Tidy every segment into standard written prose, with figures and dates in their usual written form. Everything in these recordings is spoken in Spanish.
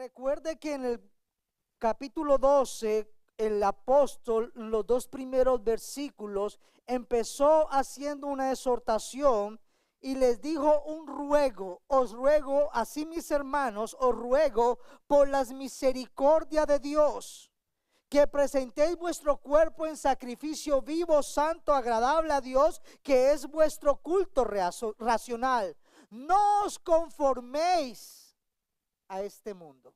Recuerde que en el capítulo 12, el apóstol, los dos primeros versículos, empezó haciendo una exhortación y les dijo un ruego: os ruego, así mis hermanos, os ruego por las misericordias de Dios, que presentéis vuestro cuerpo en sacrificio vivo, santo, agradable a Dios, que es vuestro culto racional. No os conforméis a este mundo.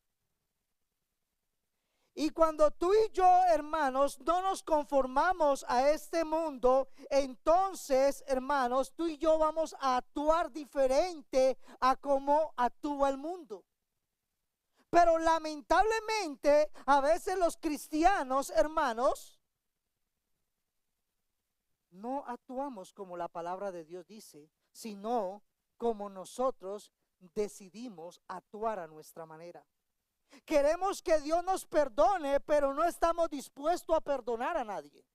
Y cuando tú y yo, hermanos, no nos conformamos a este mundo, entonces, hermanos, tú y yo vamos a actuar diferente a cómo actúa el mundo. Pero lamentablemente, a veces los cristianos, hermanos, no actuamos como la palabra de Dios dice, sino como nosotros decidimos actuar a nuestra manera. Queremos que Dios nos perdone, pero no estamos dispuestos a perdonar a nadie.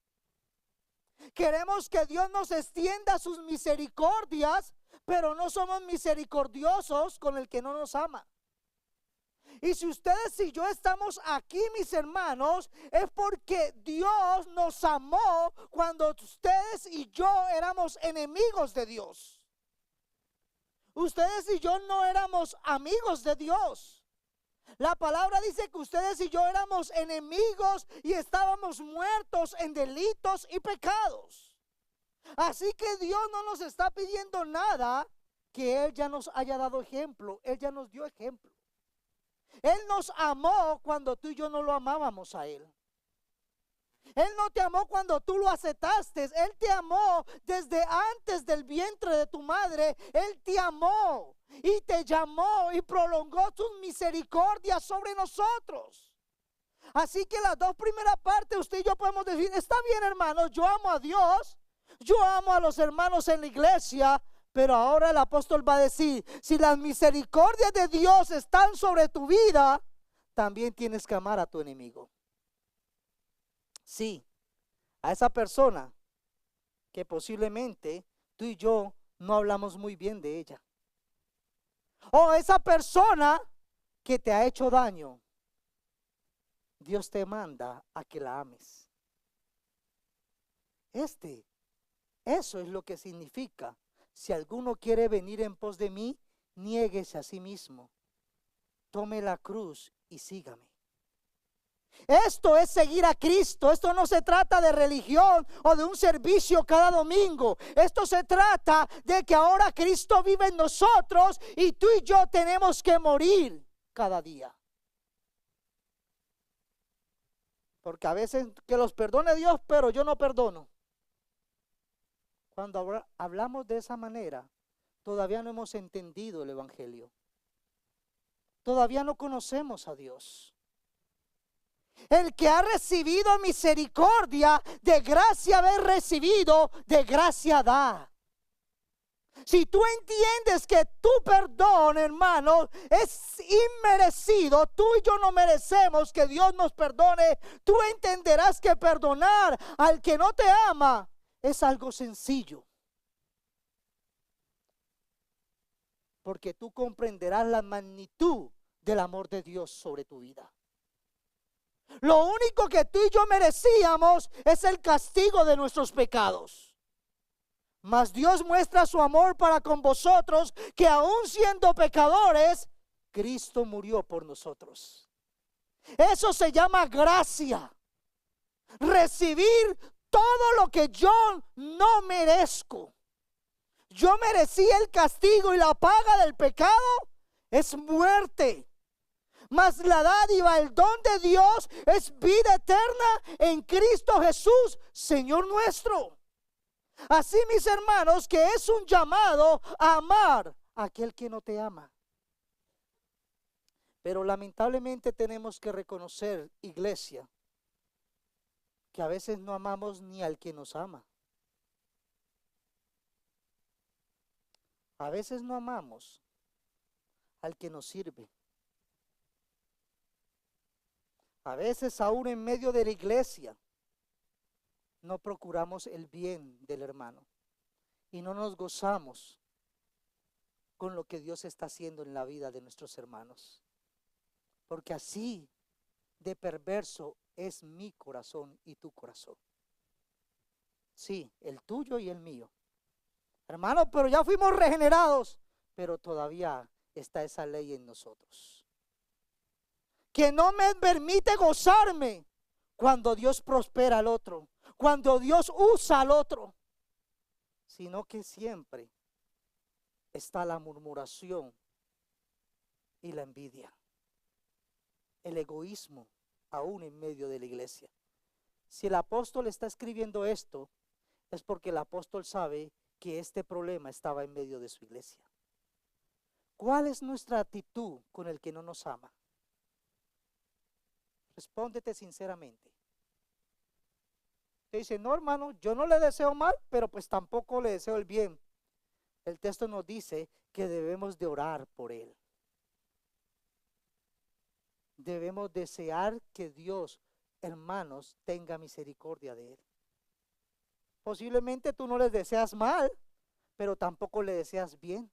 Queremos que Dios nos extienda sus misericordias, pero no somos misericordiosos con el que no nos ama. Y si ustedes y yo estamos aquí, mis hermanos, es porque Dios nos amó cuando ustedes y yo éramos enemigos de Dios. Ustedes y yo no éramos amigos de Dios. La palabra dice que ustedes y yo éramos enemigos y estábamos muertos en delitos y pecados. Así que Dios no nos está pidiendo nada que Él ya nos haya dado ejemplo. Él ya nos dio ejemplo. Él nos amó cuando tú y yo no lo amábamos a Él. Él no te amó cuando tú lo aceptaste. Él te amó desde antes del vientre de tu madre. Él te amó y te llamó y prolongó sus misericordias sobre nosotros. Así que las dos primeras partes usted y yo podemos decir: está bien, hermanos, yo amo a Dios, yo amo a los hermanos en la iglesia. Pero ahora el apóstol va a decir: si las misericordias de Dios están sobre tu vida, también tienes que amar a tu enemigo. Sí, a esa persona que posiblemente tú y yo no hablamos muy bien de ella. O esa persona que te ha hecho daño. Dios te manda a que la ames. Eso es lo que significa: si alguno quiere venir en pos de mí, niéguese a sí mismo, tome la cruz y sígame. Esto es seguir a Cristo. Esto no se trata de religión o de un servicio cada domingo. Esto se trata de que ahora Cristo vive en nosotros y tú y yo tenemos que morir cada día. Porque a veces que los perdone Dios, pero yo no perdono. Cuando hablamos de esa manera, todavía no hemos entendido el Evangelio. Todavía no conocemos a Dios. El que ha recibido misericordia, de gracia haber recibido, de gracia da. Si tú entiendes que tu perdón, hermano, es inmerecido, tú y yo no merecemos que Dios nos perdone, tú entenderás que perdonar al que no te ama es algo sencillo. Porque tú comprenderás la magnitud del amor de Dios sobre tu vida. Lo único que tú y yo merecíamos es el castigo de nuestros pecados. Mas Dios muestra su amor para con vosotros, que aun siendo pecadores, Cristo murió por nosotros. Eso se llama gracia. Recibir todo lo que yo no merezco. Yo merecía el castigo y la paga del pecado es muerte. Mas la dádiva, el don de Dios es vida eterna en Cristo Jesús, Señor nuestro. Así, mis hermanos, que es un llamado a amar a aquel que no te ama. Pero lamentablemente tenemos que reconocer, iglesia, que a veces no amamos ni al que nos ama. A veces no amamos al que nos sirve. A veces aún en medio de la iglesia no procuramos el bien del hermano y no nos gozamos con lo que Dios está haciendo en la vida de nuestros hermanos. porque así de perverso es mi corazón y tu corazón. Sí, el tuyo y el mío. Hermano, pero ya fuimos regenerados, pero todavía está esa ley en nosotros, que no me permite gozarme cuando Dios prospera al otro, cuando Dios usa al otro, sino que siempre está la murmuración y la envidia, el egoísmo, aún en medio de la iglesia. Si el apóstol está escribiendo esto, es porque el apóstol sabe que este problema estaba en medio de su iglesia. ¿Cuál es nuestra actitud con el que no nos ama? Respóndete sinceramente. Te dice, no, hermano, yo no le deseo mal, pero pues tampoco le deseo el bien. El texto nos dice que debemos de orar por él. Debemos desear que Dios, hermanos, tenga misericordia de él. Posiblemente tú no les deseas mal, pero tampoco le deseas bien.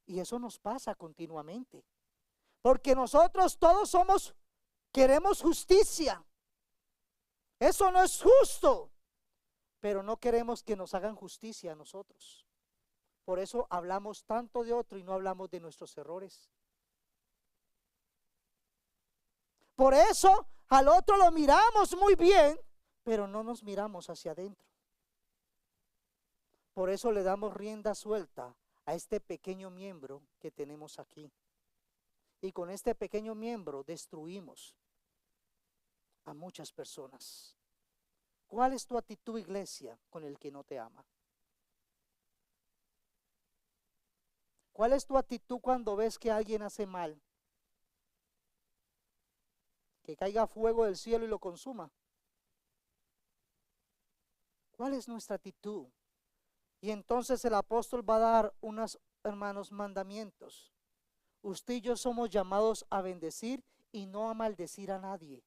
Y eso nos pasa continuamente. Porque nosotros todos queremos justicia. Eso no es justo. Pero no queremos que nos hagan justicia a nosotros. Por eso hablamos tanto de otro y no hablamos de nuestros errores. Por eso al otro lo miramos muy bien, pero no nos miramos hacia adentro. Por eso le damos rienda suelta a este pequeño miembro que tenemos aquí. Y con este pequeño miembro destruimos a muchas personas. ¿Cuál es tu actitud, iglesia, con el que no te ama? ¿Cuál es tu actitud cuando ves que alguien hace mal? Que caiga fuego del cielo y lo consuma. ¿Cuál es nuestra actitud? Y entonces el apóstol va a dar unos, hermanos, mandamientos. Usted y yo somos llamados a bendecir y no a maldecir a nadie.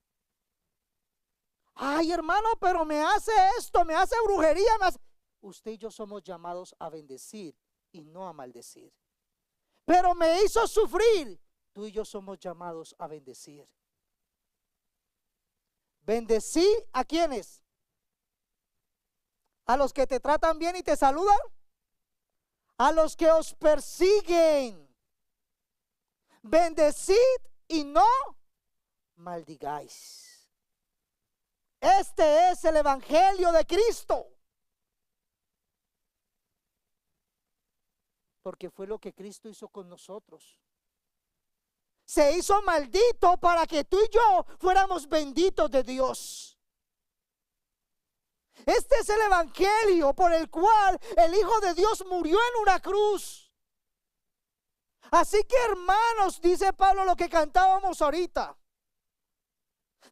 Ay, hermano, pero me hace esto, me hace brujería. Usted y yo somos llamados a bendecir y no a maldecir. Pero me hizo sufrir. Tú y yo somos llamados a bendecir. ¿Bendecí a quiénes? ¿A los que te tratan bien y te saludan? ¿A los que os persiguen? Bendecid y no maldigáis. Este es el evangelio de Cristo. Porque fue lo que Cristo hizo con nosotros. Se hizo maldito para que tú y yo fuéramos benditos de Dios. Este es el evangelio por el cual el Hijo de Dios murió en una cruz. Así que, hermanos, dice Pablo, lo que cantábamos ahorita,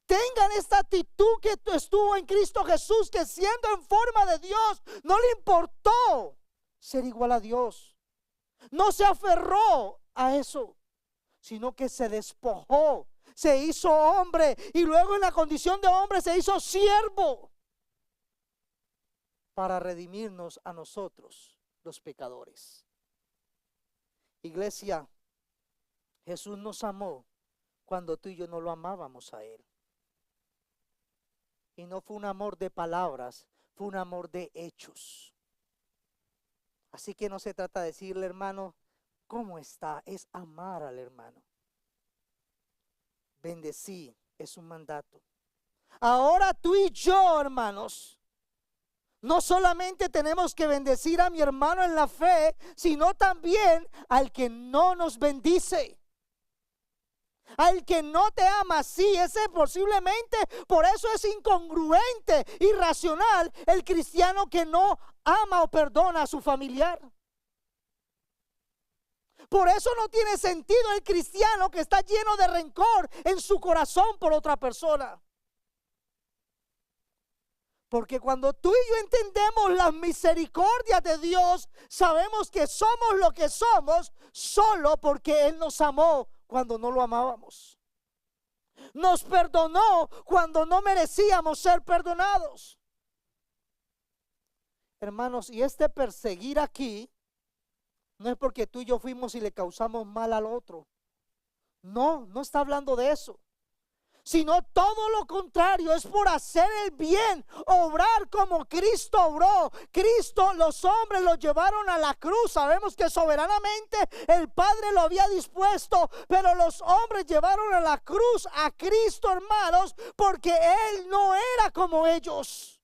tengan esta actitud que estuvo en Cristo Jesús, que siendo en forma de Dios, no le importó ser igual a Dios. No se aferró a eso, sino que se despojó, se hizo hombre y luego en la condición de hombre se hizo siervo para redimirnos a nosotros, los pecadores. Iglesia, Jesús nos amó cuando tú y yo no lo amábamos a Él. Y no fue un amor de palabras, fue un amor de hechos. Así que no se trata de decirle, hermano, ¿cómo está? Es amar al hermano. Bendecí es un mandato. Ahora tú y yo, hermanos, no solamente tenemos que bendecir a mi hermano en la fe, sino también al que no nos bendice. Al que no te ama, sí, ese posiblemente, por eso es incongruente, irracional, el cristiano que no ama o perdona a su familiar. Por eso no tiene sentido el cristiano que está lleno de rencor en su corazón por otra persona. Porque cuando tú y yo entendemos las misericordias de Dios, sabemos que somos lo que somos solo porque Él nos amó cuando no lo amábamos. Nos perdonó cuando no merecíamos ser perdonados. Hermanos, y este perseguir aquí no es porque tú y yo fuimos y le causamos mal al otro. No, no está hablando de eso, sino todo lo contrario, es por hacer el bien, obrar como Cristo obró. Cristo, los hombres lo llevaron a la cruz. Sabemos que soberanamente el Padre lo había dispuesto, pero los hombres llevaron a la cruz a Cristo, hermanos, porque Él no era como ellos.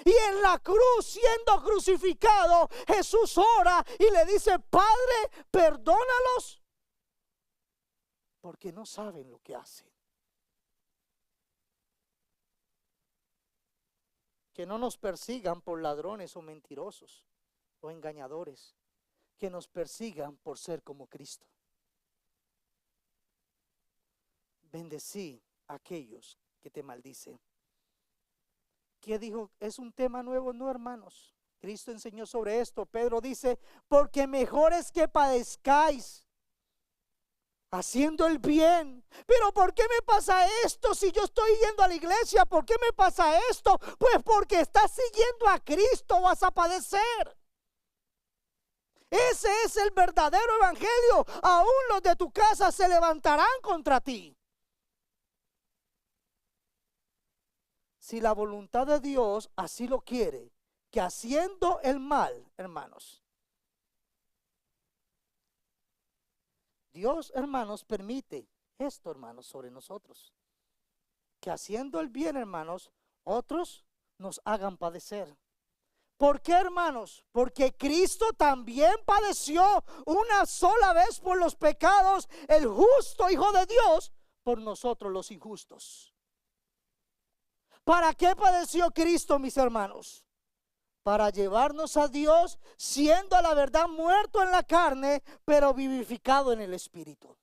Y en la cruz, siendo crucificado, Jesús ora y le dice: Padre, perdónalos, porque no saben lo que hacen. Que no nos persigan por ladrones o mentirosos o engañadores, que nos persigan por ser como Cristo. Bendecí a aquellos que te maldicen. ¿Qué dijo? ¿Es un tema nuevo? No, hermanos. Cristo enseñó sobre esto. Pedro dice: porque mejor es que padezcáis haciendo el bien. Pero ¿por qué me pasa esto si yo estoy yendo a la iglesia? ¿Por qué me pasa esto? Pues porque estás siguiendo a Cristo, vas a padecer. Ese es el verdadero evangelio. Aún los de tu casa se levantarán contra ti. Si la voluntad de Dios así lo quiere, que haciendo el mal, hermanos, Dios, hermanos, permite esto, hermanos, sobre nosotros. Que haciendo el bien, hermanos, otros nos hagan padecer. ¿Por qué, hermanos? Porque Cristo también padeció una sola vez por los pecados, el justo Hijo de Dios, por nosotros los injustos. ¿Para qué padeció Cristo, mis hermanos? Para llevarnos a Dios, siendo a la verdad muerto en la carne, pero vivificado en el Espíritu.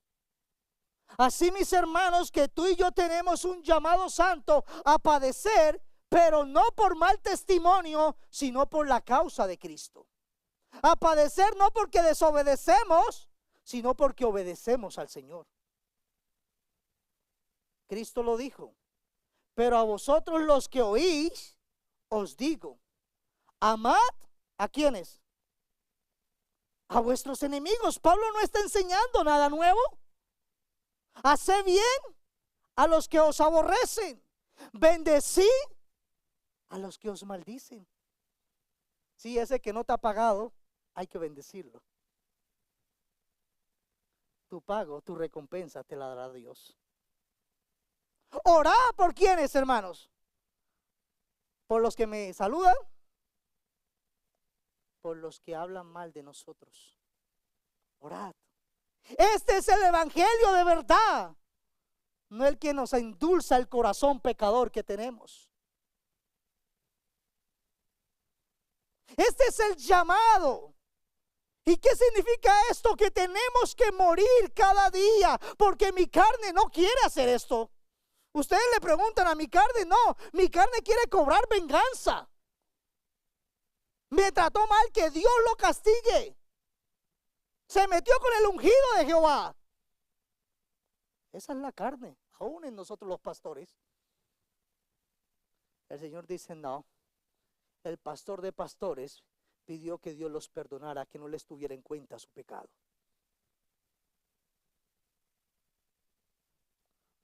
Así, mis hermanos, que tú y yo tenemos un llamado santo a padecer, pero no por mal testimonio, sino por la causa de Cristo. A padecer no porque desobedecemos, sino porque obedecemos al Señor. Cristo lo dijo: pero a vosotros los que oís, os digo, amad, ¿a quiénes? A vuestros enemigos. Pablo no está enseñando nada nuevo. Haced bien a los que os aborrecen. Bendecid a los que os maldicen. Sí, ese que no te ha pagado, hay que bendecirlo. Tu pago, tu recompensa te la dará Dios. Orad por quienes, hermanos. Por los que me saludan, por los que hablan mal de nosotros. Orad. Este es el evangelio de verdad, no el que nos endulza el corazón pecador que tenemos. Este es el llamado. ¿Y qué significa esto? Que tenemos que morir cada día, porque mi carne no quiere hacer esto. Ustedes le preguntan a mi carne, no, mi carne quiere cobrar venganza. Me trató mal, que Dios lo castigue. Se metió con el ungido de Jehová. Esa es la carne, aún en nosotros los pastores. El Señor dice: no, el pastor de pastores pidió que Dios los perdonara, que no les tuviera en cuenta su pecado.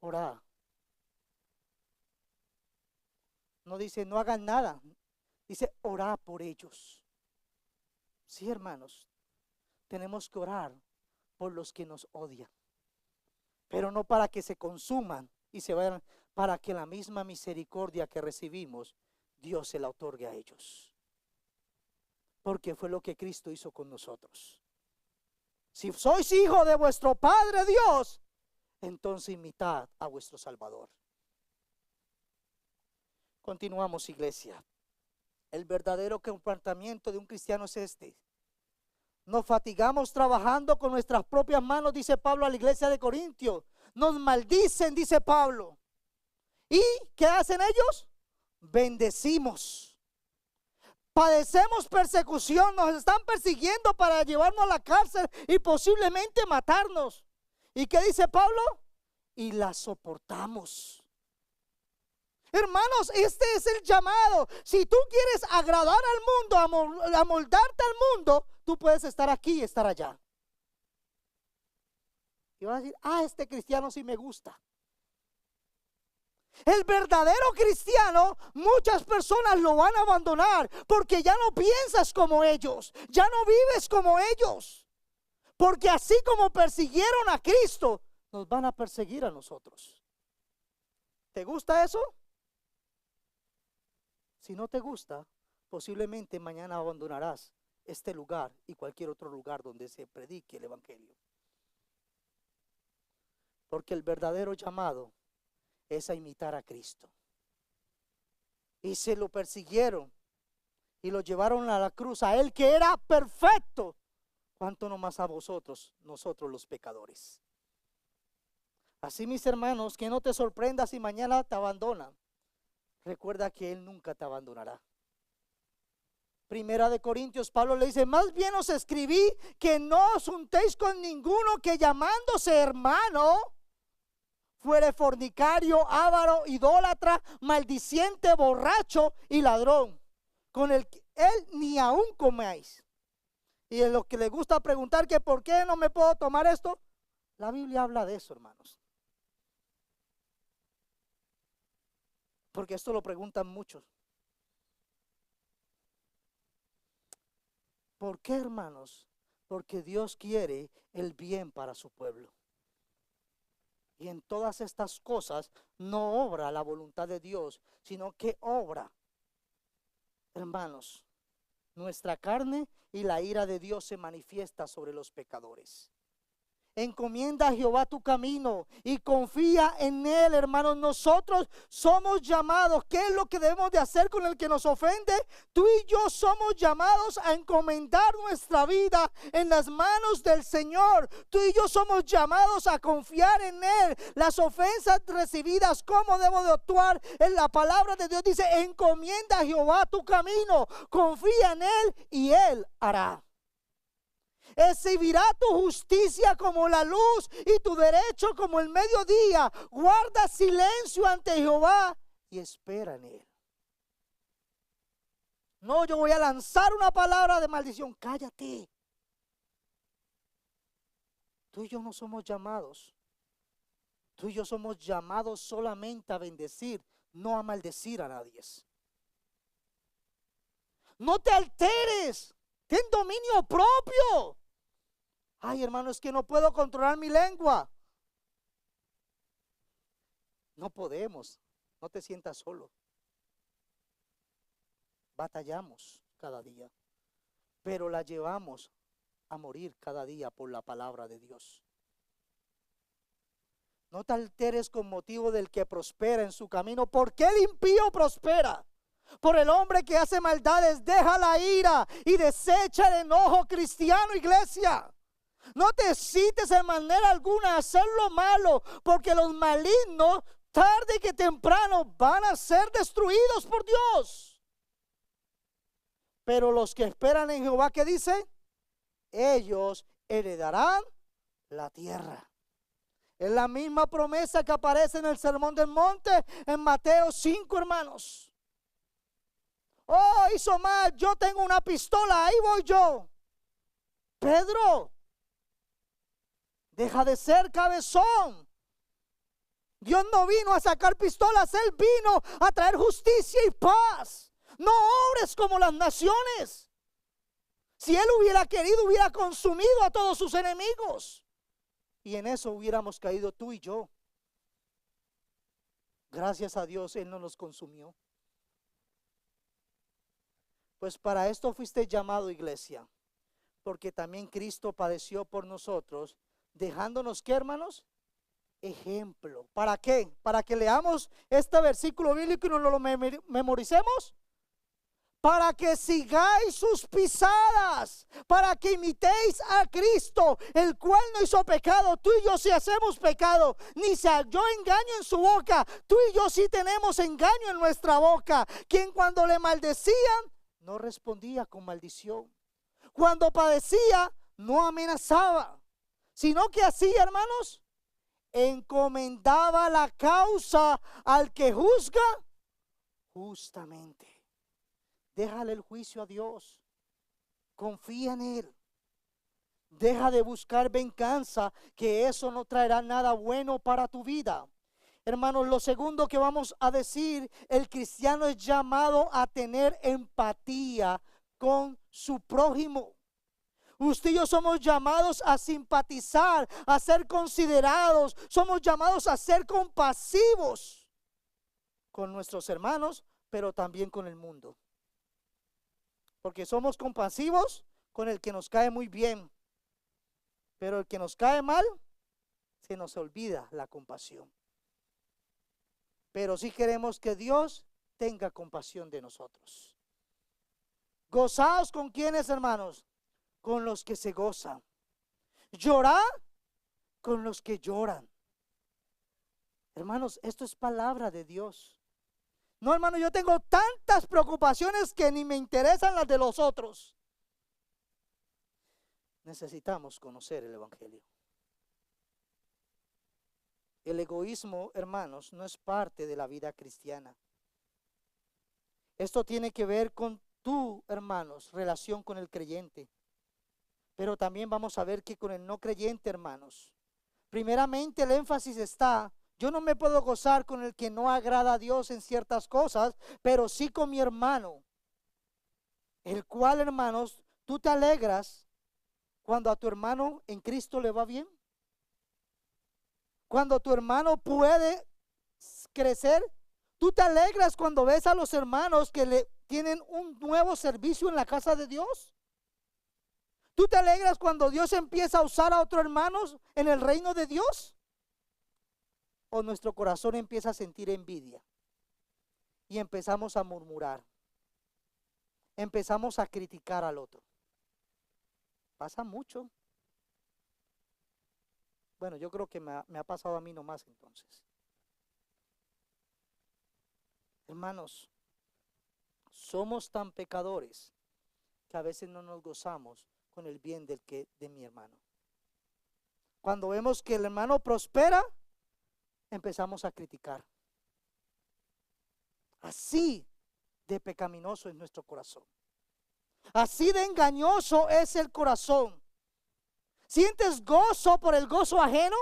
Orá. No dice no hagan nada, dice orá por ellos. Sí, hermanos, tenemos que orar por los que nos odian, pero no para que se consuman y se vayan, para que la misma misericordia que recibimos, Dios se la otorgue a ellos. Porque fue lo que Cristo hizo con nosotros. Si sois hijo de vuestro Padre Dios, entonces imitad a vuestro Salvador. Continuamos, iglesia. El verdadero comportamiento de un cristiano es este: nos fatigamos trabajando con nuestras propias manos, dice Pablo a la iglesia de Corintios. Nos maldicen, dice Pablo. ¿Y qué hacen ellos? Bendecimos. Padecemos persecución, nos están persiguiendo para llevarnos a la cárcel y posiblemente matarnos. ¿Y qué dice Pablo? Y la soportamos. Hermanos, este es el llamado. Si tú quieres agradar al mundo, amoldarte al mundo, tú puedes estar aquí y estar allá. Y vas a decir, este cristiano sí me gusta. El verdadero cristiano, muchas personas lo van a abandonar porque ya no piensas como ellos, ya no vives como ellos. Porque así como persiguieron a Cristo, nos van a perseguir a nosotros. ¿Te gusta eso? Si no te gusta, posiblemente mañana abandonarás este lugar y cualquier otro lugar donde se predique el evangelio. Porque el verdadero llamado es a imitar a Cristo. Y se lo persiguieron y lo llevaron a la cruz, a él que era perfecto. ¿Cuánto no más a vosotros, nosotros los pecadores? Así, mis hermanos, que no te sorprendas si mañana te abandonan. Recuerda que él nunca te abandonará. Primera de Corintios, Pablo le dice, más bien os escribí que no os juntéis con ninguno que llamándose hermano fuere fornicario, avaro, idólatra, maldiciente, borracho y ladrón, con el que él ni aún comáis. Y en lo que le gusta preguntar que por qué no me puedo tomar esto, la Biblia habla de eso, hermanos. Porque esto lo preguntan muchos. ¿Por qué, hermanos? Porque Dios quiere el bien para su pueblo. Y en todas estas cosas no obra la voluntad de Dios, sino que obra, hermanos, nuestra carne, y la ira de Dios se manifiesta sobre los pecadores. Encomienda a Jehová tu camino y confía en él, hermanos. Nosotros somos llamados. ¿Qué es lo que debemos de hacer con el que nos ofende? Tú y yo somos llamados a encomendar nuestra vida en las manos del Señor. Tú y yo somos llamados a confiar en él. Las ofensas recibidas, ¿cómo debo de actuar? En la palabra de Dios dice, encomienda a Jehová tu camino, confía en él y él hará. Exhibirá tu justicia como la luz y tu derecho como el mediodía. Guarda silencio ante Jehová y espera en él. No, yo voy a lanzar una palabra de maldición. Cállate. Tú y yo no somos llamados. Tú y yo somos llamados solamente a bendecir, no a maldecir a nadie. No te alteres. Ten dominio propio. Ay, hermano, es que no puedo controlar mi lengua. No podemos. No te sientas solo. Batallamos cada día, pero la llevamos a morir cada día por la palabra de Dios. No te alteres con motivo del que prospera en su camino, porque el impío prospera. Por el hombre que hace maldades, deja la ira y desecha el enojo. Cristiano, iglesia, no te excites en manera alguna a hacer lo malo, porque los malignos tarde que temprano van a ser destruidos por Dios. Pero los que esperan en Jehová, ¿qué dice? Ellos heredarán la tierra. Es la misma promesa que aparece en el Sermón del Monte en Mateo 5, hermanos. Oh, hizo mal, yo tengo una pistola, ahí voy yo. Pedro, deja de ser cabezón. Dios no vino a sacar pistolas, Él vino a traer justicia y paz. No obres como las naciones. Si Él hubiera querido, hubiera consumido a todos sus enemigos. Y en eso hubiéramos caído tú y yo. Gracias a Dios, Él no nos consumió. Pues para esto fuiste llamado, iglesia, porque también Cristo padeció por nosotros, dejándonos, ¿qué, hermanos? Ejemplo. ¿Para qué? Para que leamos este versículo bíblico y nos lo memoricemos. Para que sigáis sus pisadas, para que imitéis a Cristo, el cual no hizo pecado. Tú y yo sí hacemos pecado, ni se halló engaño en su boca. Tú y yo sí tenemos engaño en nuestra boca. Quien cuando le maldecían, no respondía con maldición. Cuando padecía, no amenazaba, sino que hacía, hermanos, encomendaba la causa al que juzga justamente. Déjale el juicio a Dios. Confía en Él. Deja de buscar venganza, que eso no traerá nada bueno para tu vida. Hermanos, lo segundo que vamos a decir, el cristiano es llamado a tener empatía con su prójimo. Usted y yo somos llamados a simpatizar, a ser considerados, somos llamados a ser compasivos con nuestros hermanos, pero también con el mundo. Porque somos compasivos con el que nos cae muy bien, pero el que nos cae mal, se nos olvida la compasión. Pero sí queremos que Dios tenga compasión de nosotros. Gozaos con quienes, hermanos, con los que se gozan. Llorad con los que lloran. Hermanos, esto es palabra de Dios. No, hermano, yo tengo tantas preocupaciones que ni me interesan las de los otros. Necesitamos conocer el evangelio. El egoísmo, hermanos, no es parte de la vida cristiana. Esto tiene que ver con tu, hermanos, relación con el creyente. Pero también vamos a ver que con el no creyente, hermanos, primeramente el énfasis está, yo no me puedo gozar con el que no agrada a Dios en ciertas cosas, pero sí con mi hermano, el cual, hermanos, tú te alegras cuando a tu hermano en Cristo le va bien. Cuando tu hermano puede crecer, tú te alegras cuando ves a los hermanos que le tienen un nuevo servicio en la casa de Dios. ¿Tú te alegras cuando Dios empieza a usar a otros hermanos en el reino de Dios? ¿O nuestro corazón empieza a sentir envidia? Y empezamos a murmurar. Empezamos a criticar al otro. Pasa mucho. Bueno, yo creo que me ha pasado a mí nomás entonces. Hermanos, somos tan pecadores que a veces no nos gozamos con el bien de mi hermano. Cuando vemos que el hermano prospera, empezamos a criticar. Así de pecaminoso es nuestro corazón. Así de engañoso es el corazón. ¿Sientes gozo por el gozo ajeno?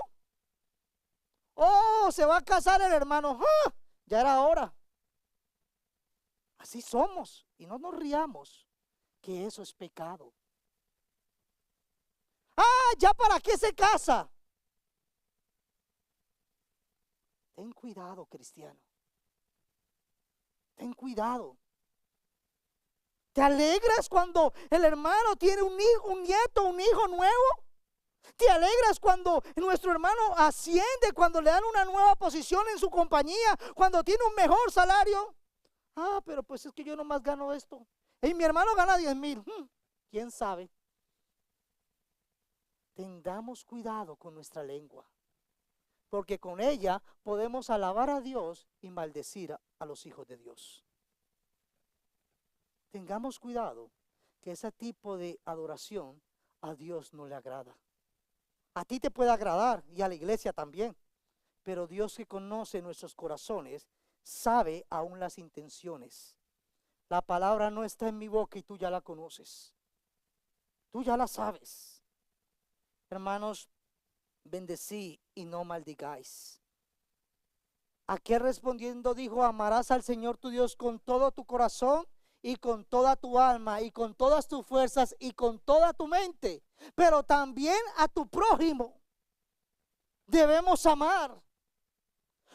Oh, se va a casar el hermano. ¡Ah! Ya era hora. Así somos. Y no nos riamos, que eso es pecado. Ah, ¿ya para qué se casa? Ten cuidado, cristiano. Ten cuidado. ¿Te alegras cuando el hermano tiene un hijo, un nieto, un hijo nuevo? ¿Te alegras cuando nuestro hermano asciende, cuando le dan una nueva posición en su compañía, cuando tiene un mejor salario? Ah, pero pues es que yo nomás gano esto. Y mi hermano gana 10,000. ¿Quién sabe? Tengamos cuidado con nuestra lengua, porque con ella podemos alabar a Dios y maldecir a los hijos de Dios. Tengamos cuidado que ese tipo de adoración a Dios no le agrada. A ti te puede agradar y a la iglesia también, pero Dios, que conoce nuestros corazones, sabe aún las intenciones. La palabra no está en mi boca y tú ya la conoces. Tú ya la sabes. Hermanos, bendecí y no maldigáis. Aquel respondiendo dijo: amarás al Señor tu Dios con todo tu corazón y con toda tu alma y con todas tus fuerzas y con toda tu mente, pero también a tu prójimo debemos amar.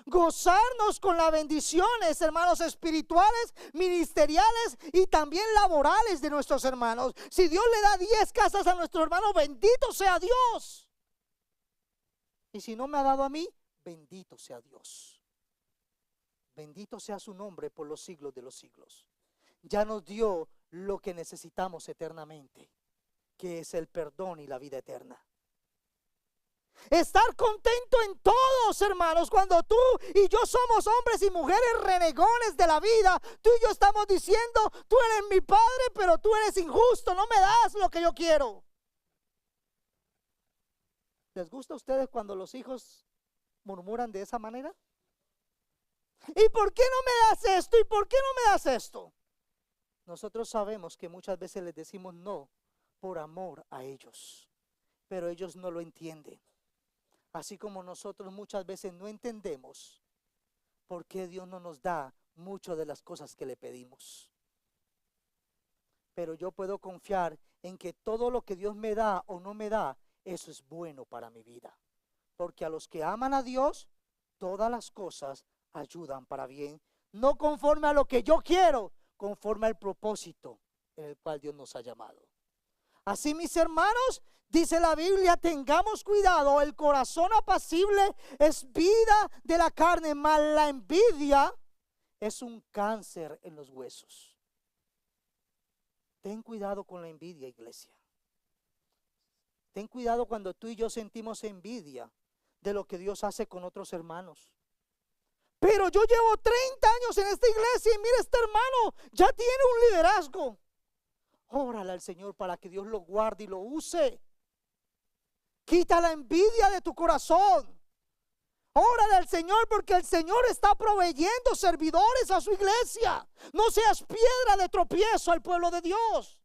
Gozarnos con las bendiciones, hermanos, espirituales, ministeriales y también laborales de nuestros hermanos. Si Dios le da 10 casas a nuestro hermano, bendito sea Dios. Y si no me ha dado a mí, bendito sea Dios. Bendito sea su nombre por los siglos de los siglos. Ya nos dio lo que necesitamos eternamente, que es el perdón y la vida eterna. Estar contento en todos, hermanos. Cuando tú y yo somos hombres y mujeres renegones de la vida, tú y yo estamos diciendo: tú eres mi padre, pero tú eres injusto, no me das lo que yo quiero. ¿Les gusta a ustedes cuando los hijos murmuran de esa manera? ¿Y por qué no me das esto? ¿Y por qué no me das esto? Nosotros sabemos que muchas veces les decimos no por amor a ellos. pero ellos no lo entienden. Así como nosotros muchas veces no entendemos por qué Dios no nos da muchas de las cosas que le pedimos. Pero yo puedo confiar en que todo lo que Dios me da o no me da, eso es bueno para mi vida. Porque a los que aman a Dios, todas las cosas ayudan para bien. No conforme a lo que yo quiero, conforme al propósito en el cual Dios nos ha llamado. Así, mis hermanos, dice la Biblia, tengamos cuidado, el corazón apacible es vida de la carne, mas la envidia es un cáncer en los huesos. Ten cuidado con la envidia, iglesia. Ten cuidado cuando tú y yo sentimos envidia de lo que Dios hace con otros hermanos. Pero yo llevo 30 años en esta iglesia y mira, este hermano ya tiene un liderazgo. Órale al Señor para que Dios lo guarde y lo use. Quita la envidia de tu corazón. Órale al Señor porque el Señor está proveyendo servidores a su iglesia. No seas piedra de tropiezo al pueblo de Dios.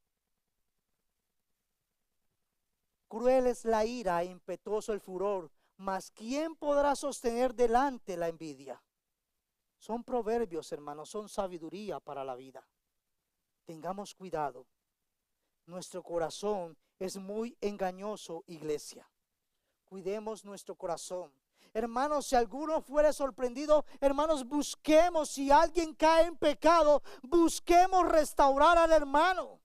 Cruel es la ira e impetuoso el furor, mas ¿quién podrá sostener delante la envidia? Son proverbios, hermanos, son sabiduría para la vida. Tengamos cuidado. Nuestro corazón es muy engañoso, iglesia. Cuidemos nuestro corazón. Hermanos, si alguno fuere sorprendido, hermanos, busquemos, si alguien cae en pecado, busquemos restaurar al hermano.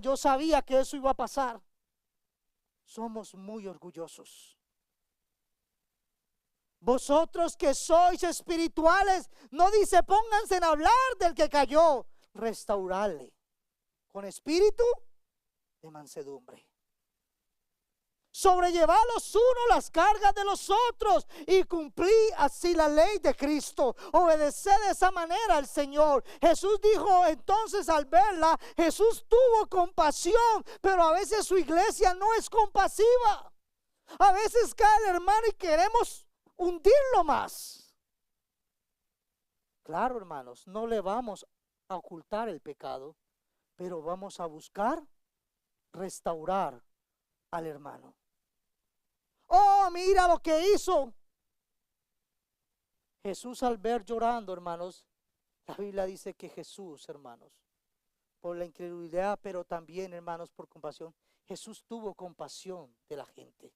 Yo sabía que eso iba a pasar. Somos muy orgullosos. Vosotros que sois espirituales, no dice pónganse en hablar del que cayó, restaurarle con espíritu de mansedumbre. Sobrellevad los unos las cargas de los otros y cumplí así la ley de Cristo. Obedeced de esa manera al Señor. Jesús dijo entonces al verla, Jesús tuvo compasión, pero a veces su iglesia no es compasiva. A veces cae el hermano y queremos hundirlo más. Claro, hermanos, no le vamos a ocultar el pecado, pero vamos a buscar restaurar al hermano. Oh, mira lo que hizo Jesús al ver llorando, hermanos. La Biblia dice que Jesús, hermanos, por la incredulidad, pero también, hermanos, por compasión, Jesús tuvo compasión de la gente.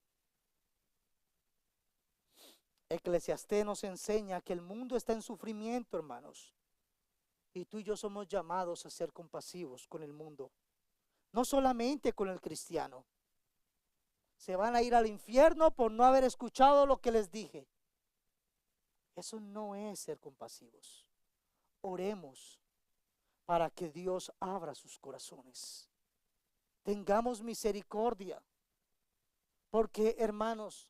Eclesiastés nos enseña que el mundo está en sufrimiento, hermanos, y tú y yo somos llamados a ser compasivos con el mundo, no solamente con el cristiano. Se van a ir al infierno por no haber escuchado lo que les dije. Eso no es ser compasivos. Oremos para que Dios abra sus corazones. Tengamos misericordia, porque, hermanos,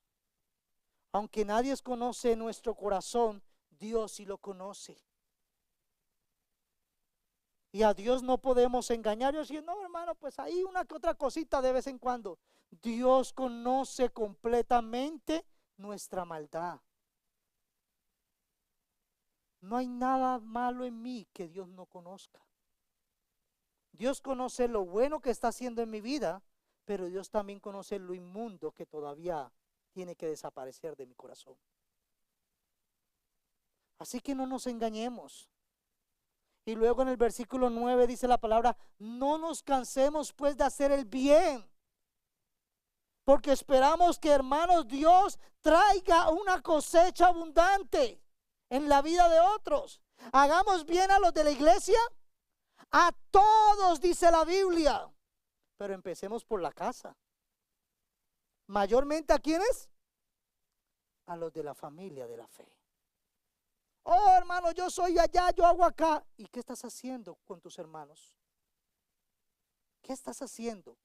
aunque nadie conoce nuestro corazón, Dios sí lo conoce. Y a Dios no podemos engañar. Yo decía, no, hermano, pues ahí una que otra cosita de vez en cuando. Dios conoce completamente nuestra maldad. No hay nada malo en mí que Dios no conozca. Dios conoce lo bueno que está haciendo en mi vida, pero Dios también conoce lo inmundo que todavía tiene que desaparecer de mi corazón. Así que no nos engañemos. Y luego en el versículo 9 dice la palabra, no nos cansemos pues de hacer el bien, porque esperamos que, hermanos, Dios traiga una cosecha abundante en la vida de otros. Hagamos bien a los de la iglesia, a todos, dice la Biblia, pero empecemos por la casa. Mayormente, ¿a quiénes? A los de la familia de la fe. Oh, hermano, yo soy allá, yo hago acá. ¿Y qué estás haciendo con tus hermanos? ¿Qué estás haciendo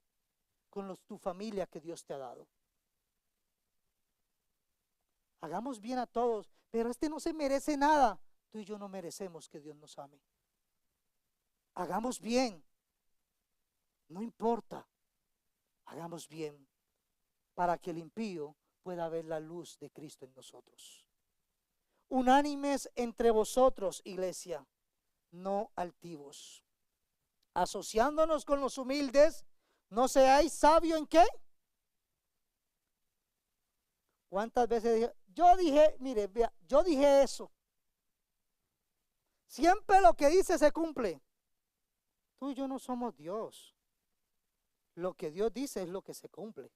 con tu familia que Dios te ha dado? Hagamos bien a todos, pero este no se merece nada. Tú y yo no merecemos que Dios nos ame. Hagamos bien. No importa. Hagamos bien para que el impío pueda ver la luz de Cristo en nosotros. Unánimes entre vosotros, iglesia, no altivos, asociándonos con los humildes. No seáis sabio en qué, ¿Cuántas veces dije? Yo dije, mire, vea, yo dije eso. Siempre lo que dice se cumple. Tú y yo no somos Dios. Lo que Dios dice es lo que se cumple.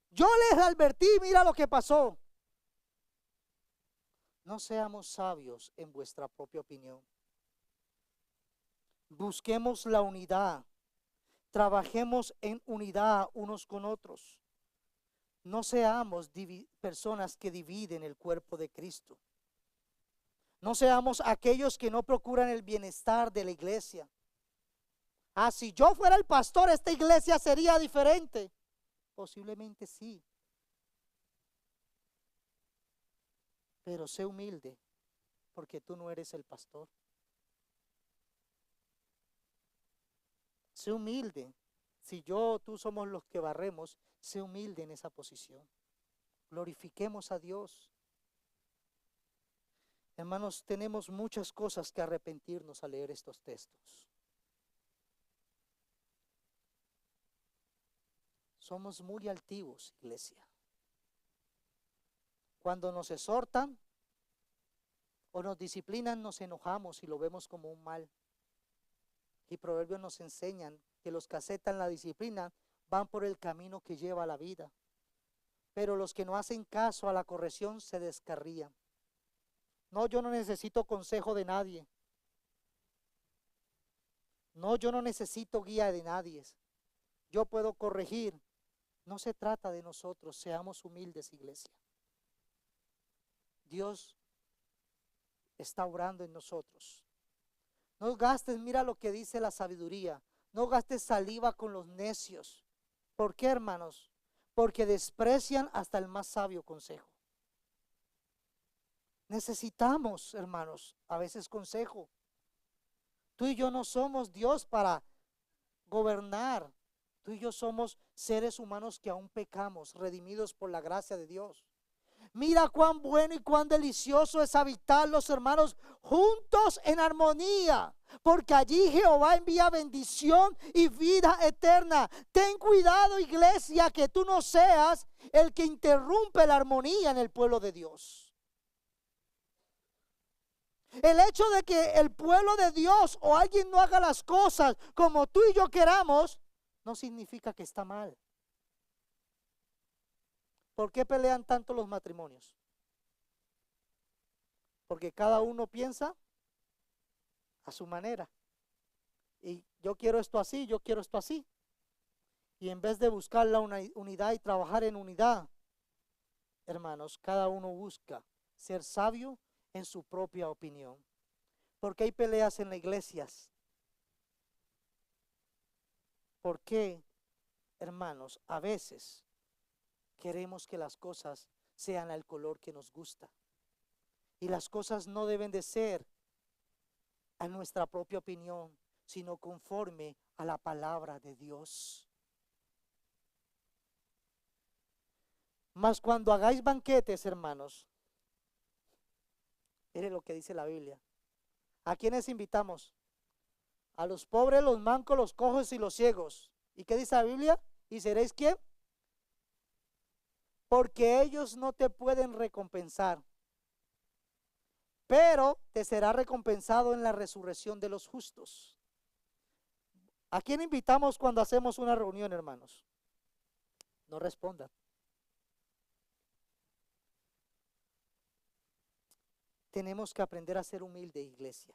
Yo les advertí, mira lo que pasó. No seamos sabios en vuestra propia opinión. Busquemos la unidad. Trabajemos en unidad unos con otros. No seamos personas que dividen el cuerpo de Cristo. No seamos aquellos que no procuran el bienestar de la iglesia. Ah, si yo fuera el pastor, esta iglesia sería diferente. Posiblemente sí. Pero sé humilde, porque tú no eres el pastor. Sé humilde. Si yo o tú somos los que barremos, sé humilde en esa posición. Glorifiquemos a Dios. Hermanos, tenemos muchas cosas que arrepentirnos al leer estos textos. Somos muy altivos, iglesia. Cuando nos exhortan o nos disciplinan, nos enojamos y lo vemos como un mal. Y proverbios nos enseñan que los que aceptan la disciplina van por el camino que lleva a la vida. Pero los que no hacen caso a la corrección se descarrían. No, yo no necesito consejo de nadie. No, yo no necesito guía de nadie. Yo puedo corregir. No se trata de nosotros, seamos humildes, iglesia. Dios está obrando en nosotros. No gastes, mira lo que dice la sabiduría. No gastes saliva con los necios. ¿Por qué, hermanos? Porque desprecian hasta el más sabio consejo. Necesitamos, hermanos, a veces consejo. Tú y yo no somos Dios para gobernar. Tú y yo somos seres humanos que aún pecamos, redimidos por la gracia de Dios. Mira cuán bueno y cuán delicioso es habitar los hermanos juntos en armonía, porque allí Jehová envía bendición y vida eterna. Ten cuidado, iglesia, que tú no seas el que interrumpe la armonía en el pueblo de Dios. El hecho de que el pueblo de Dios o alguien no haga las cosas como tú y yo queramos, no significa que está mal. ¿Por qué pelean tanto los matrimonios? Porque cada uno piensa a su manera. Y yo quiero esto así, yo quiero esto así. Y en vez de buscar la unidad y trabajar en unidad, hermanos, cada uno busca ser sabio en su propia opinión. ¿Por qué hay peleas en las iglesias? ¿Por qué, hermanos, a veces queremos que las cosas sean al color que nos gusta? Y las cosas no deben de ser a nuestra propia opinión, sino conforme a la palabra de Dios. Mas cuando hagáis banquetes, hermanos, mire lo que dice la Biblia. ¿A quiénes invitamos? A los pobres, los mancos, los cojos y los ciegos. ¿Y qué dice la Biblia? ¿Y seréis quién? Porque ellos no te pueden recompensar, pero te será recompensado en la resurrección de los justos. ¿A quién invitamos cuando hacemos una reunión, hermanos? No respondan. Tenemos que aprender a ser humilde, iglesia,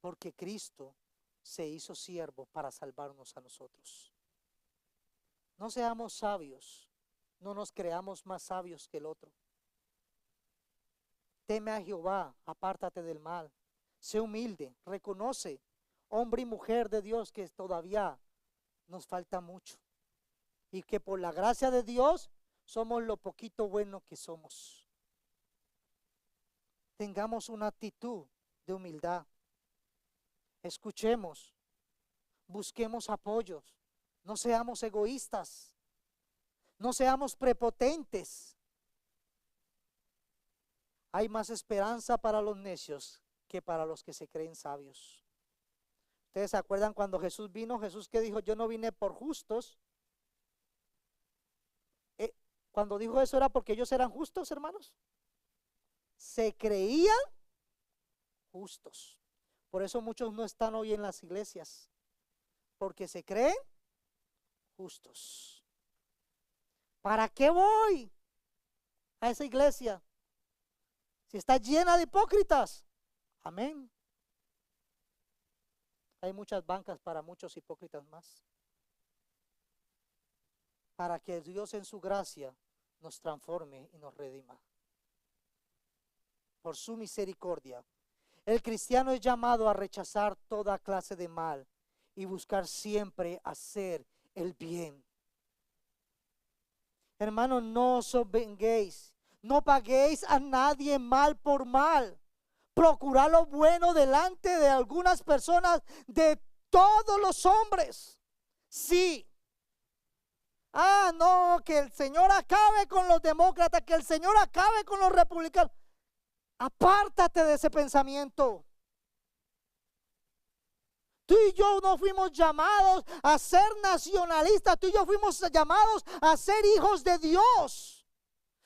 porque Cristo se hizo siervo para salvarnos a nosotros. No seamos sabios, no nos creamos más sabios que el otro. Teme a Jehová, apártate del mal. Sé humilde, reconoce, hombre y mujer de Dios, que todavía nos falta mucho. Y que por la gracia de Dios somos lo poquito bueno que somos. Tengamos una actitud de humildad. Escuchemos, busquemos apoyos, no seamos egoístas, no seamos prepotentes. Hay más esperanza para los necios que para los que se creen sabios. ¿Ustedes se acuerdan cuando Jesús vino? Jesús que dijo, yo no vine por justos, Cuando dijo eso era porque ellos eran justos, hermanos. Se creían justos. Por eso muchos no están hoy en las iglesias, porque se creen justos. ¿Para qué voy a esa iglesia si está llena de hipócritas? Amén. Hay muchas bancas para muchos hipócritas más. Para que Dios en su gracia nos transforme y nos redima. Por su misericordia. El cristiano es llamado a rechazar toda clase de mal y buscar siempre hacer el bien. Hermanos, no os venguéis, no paguéis a nadie mal por mal. Procurad lo bueno delante de algunas personas, de todos los hombres. Sí. No, que el Señor acabe con los demócratas, que el Señor acabe con los republicanos. Apártate de ese pensamiento. Tú y yo no fuimos llamados a ser nacionalistas, tú y yo fuimos llamados a ser hijos de Dios,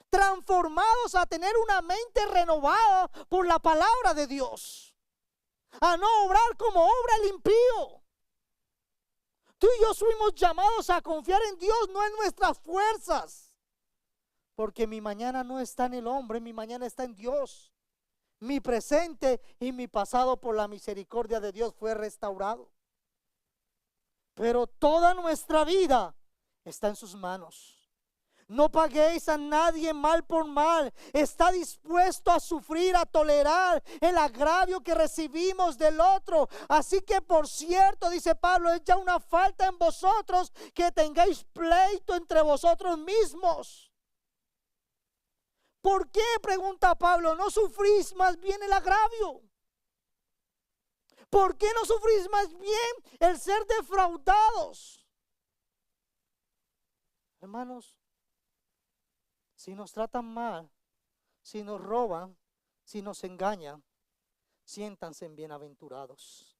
transformados a tener una mente renovada por la palabra de Dios, a no obrar como obra el impío. Tú y yo fuimos llamados a confiar en Dios, no en nuestras fuerzas, porque mi mañana no está en el hombre, mi mañana está en Dios. Mi presente y mi pasado por la misericordia de Dios fue restaurado. Pero toda nuestra vida está en sus manos. No paguéis a nadie mal por mal. Está dispuesto a sufrir, a tolerar el agravio que recibimos del otro. Así que por cierto, dice Pablo, es ya una falta en vosotros que tengáis pleito entre vosotros mismos. ¿Por qué? Pregunta Pablo, ¿no sufrís más bien el agravio? ¿Por qué no sufrís más bien el ser defraudados? Hermanos, si nos tratan mal, si nos roban, si nos engañan, siéntanse bienaventurados.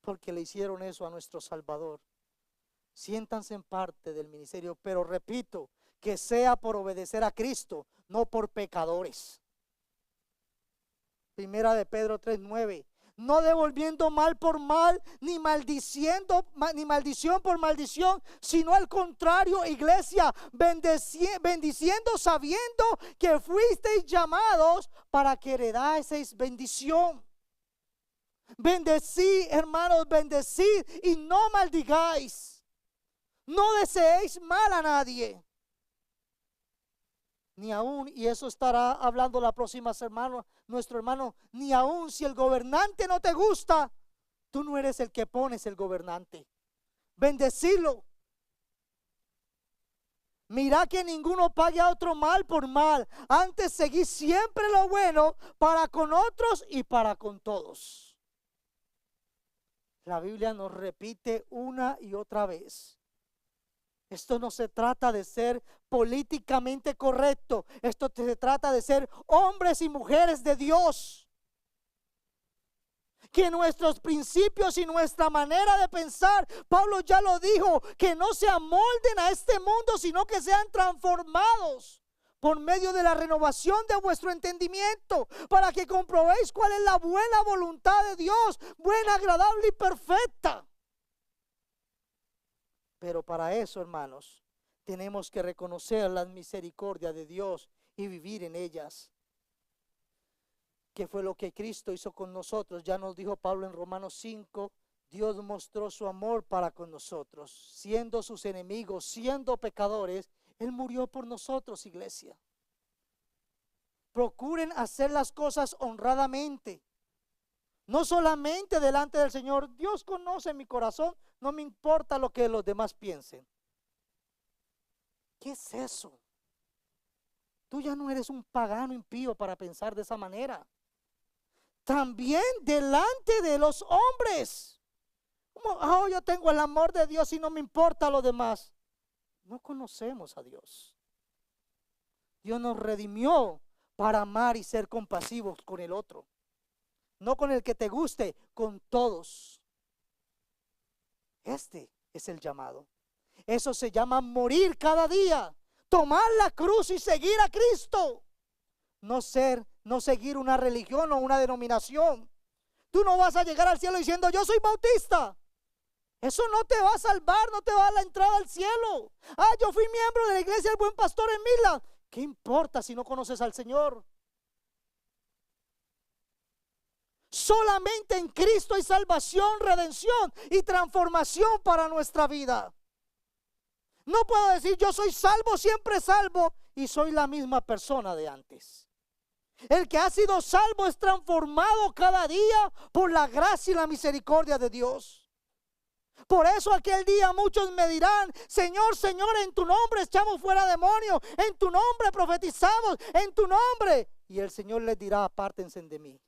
Porque le hicieron eso a nuestro Salvador. Siéntanse en parte del ministerio, pero repito, que sea por obedecer a Cristo, no por pecadores. Primera de Pedro 3:9. No devolviendo mal por mal, ni maldición por maldición, sino al contrario, iglesia, bendiciendo sabiendo que fuisteis llamados para que heredaseis bendición. Bendecid, hermanos, bendecid y no maldigáis. No deseéis mal a nadie. Ni aún, y eso estará hablando la próxima semana nuestro hermano, ni aún si el gobernante no te gusta, tú no eres el que pones el gobernante. Bendecilo. Mira que ninguno pague a otro mal por mal. Antes seguid siempre lo bueno para con otros y para con todos. La Biblia nos repite una y otra vez. Esto no se trata de ser políticamente correcto. Esto se trata de ser hombres y mujeres de Dios. Que nuestros principios y nuestra manera de pensar, Pablo ya lo dijo, que no se amolden a este mundo, sino que sean transformados por medio de la renovación de vuestro entendimiento, para que comprobéis cuál es la buena voluntad de Dios, buena, agradable y perfecta. Pero para eso, hermanos, tenemos que reconocer la misericordia de Dios y vivir en ellas. Que fue lo que Cristo hizo con nosotros. Ya nos dijo Pablo en Romanos 5, Dios mostró su amor para con nosotros. Siendo sus enemigos, siendo pecadores, Él murió por nosotros, iglesia. Procuren hacer las cosas honradamente. No solamente delante del Señor. Dios conoce mi corazón. No me importa lo que los demás piensen. ¿Qué es eso? Tú ya no eres un pagano impío para pensar de esa manera. También delante de los hombres. Como, yo tengo el amor de Dios y no me importa lo demás. No conocemos a Dios. Dios nos redimió para amar y ser compasivos con el otro. No con el que te guste, con todos. Este es el llamado. Eso se llama morir cada día, tomar la cruz y seguir a Cristo. No seguir una religión o una denominación. Tú no vas a llegar al cielo diciendo yo soy bautista. Eso no te va a salvar, no te va a dar la entrada al cielo. Yo fui miembro de la iglesia del Buen Pastor en Midland. ¿Qué importa si no conoces al Señor? Solamente en Cristo hay salvación, redención y transformación para nuestra vida. No puedo decir yo soy salvo, siempre salvo y soy la misma persona de antes. El que ha sido salvo es transformado cada día por la gracia y la misericordia de Dios. Por eso aquel día muchos me dirán, Señor, Señor, en tu nombre echamos fuera demonios, en tu nombre profetizamos, en tu nombre. Y el Señor les dirá, apártense de mí,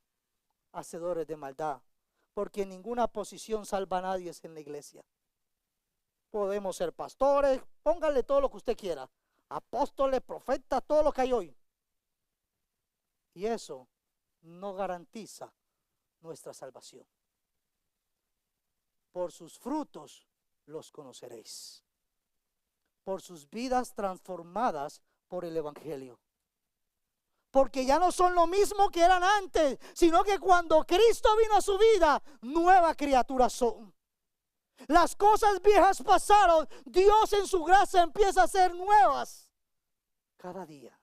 hacedores de maldad, porque ninguna posición salva a nadie en la iglesia. Podemos ser pastores, póngale todo lo que usted quiera, apóstoles, profetas, todo lo que hay hoy. Y eso no garantiza nuestra salvación. Por sus frutos los conoceréis. Por sus vidas transformadas por el evangelio. Porque ya no son lo mismo que eran antes, sino que cuando Cristo vino a su vida, nueva criatura son. Las cosas viejas pasaron, Dios en su gracia empieza a hacer nuevas cada día.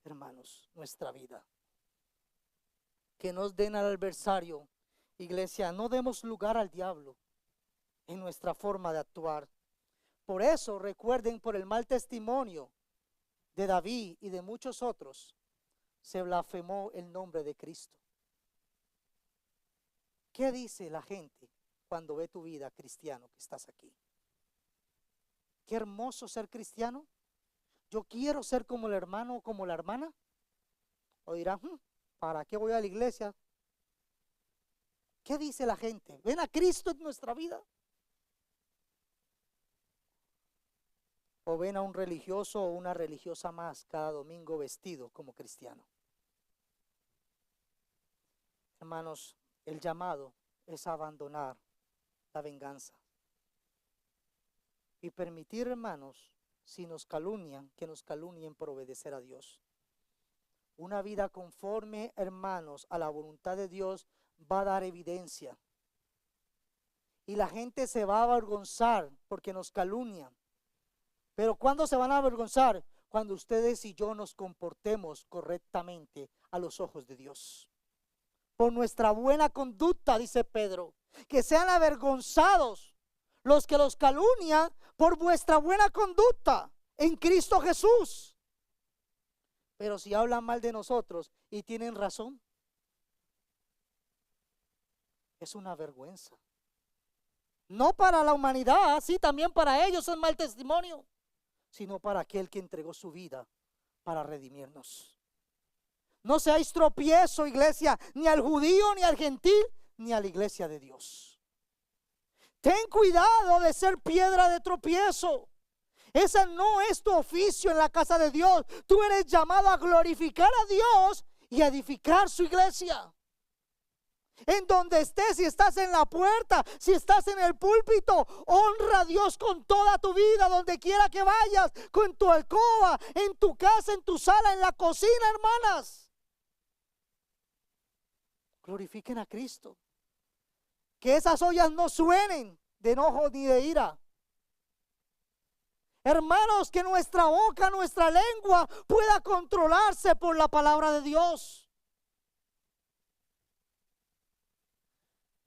Hermanos, nuestra vida. Que nos den al adversario. Iglesia, no demos lugar al diablo en nuestra forma de actuar. Por eso recuerden, por el mal testimonio de David y de muchos otros, se blasfemó el nombre de Cristo. ¿Qué dice la gente cuando ve tu vida, cristiano, que estás aquí? Qué hermoso ser cristiano. Yo quiero ser como el hermano o como la hermana. O dirán, ¿para qué voy a la iglesia? ¿Qué dice la gente? ¿Ven a Cristo en nuestra vida? ¿O ven a un religioso o una religiosa más cada domingo vestido como cristiano? Hermanos, el llamado es abandonar la venganza y permitir, hermanos, si nos calumnian, que nos calumnien por obedecer a Dios. Una vida conforme, hermanos, a la voluntad de Dios va a dar evidencia. Y la gente se va a avergonzar porque nos calumnian. Pero ¿cuándo se van a avergonzar? Cuando ustedes y yo nos comportemos correctamente a los ojos de Dios. Por nuestra buena conducta, dice Pedro, que sean avergonzados los que los calumnian por vuestra buena conducta en Cristo Jesús. Pero si hablan mal de nosotros y tienen razón, es una vergüenza. No para la humanidad, sí, también para ellos es mal testimonio, sino para aquel que entregó su vida para redimirnos. No seáis tropiezo, iglesia, ni al judío, ni al gentil, ni a la iglesia de Dios. Ten cuidado de ser piedra de tropiezo. Ese no es tu oficio en la casa de Dios. Tú eres llamado a glorificar a Dios y a edificar su iglesia. En donde estés, si estás en la puerta, si estás en el púlpito, honra a Dios con toda tu vida, donde quiera que vayas, con tu alcoba, en tu casa, en tu sala, en la cocina, hermanas. Glorifiquen a Cristo. Que esas ollas no suenen de enojo ni de ira. Hermanos, que nuestra boca, nuestra lengua pueda controlarse por la palabra de Dios.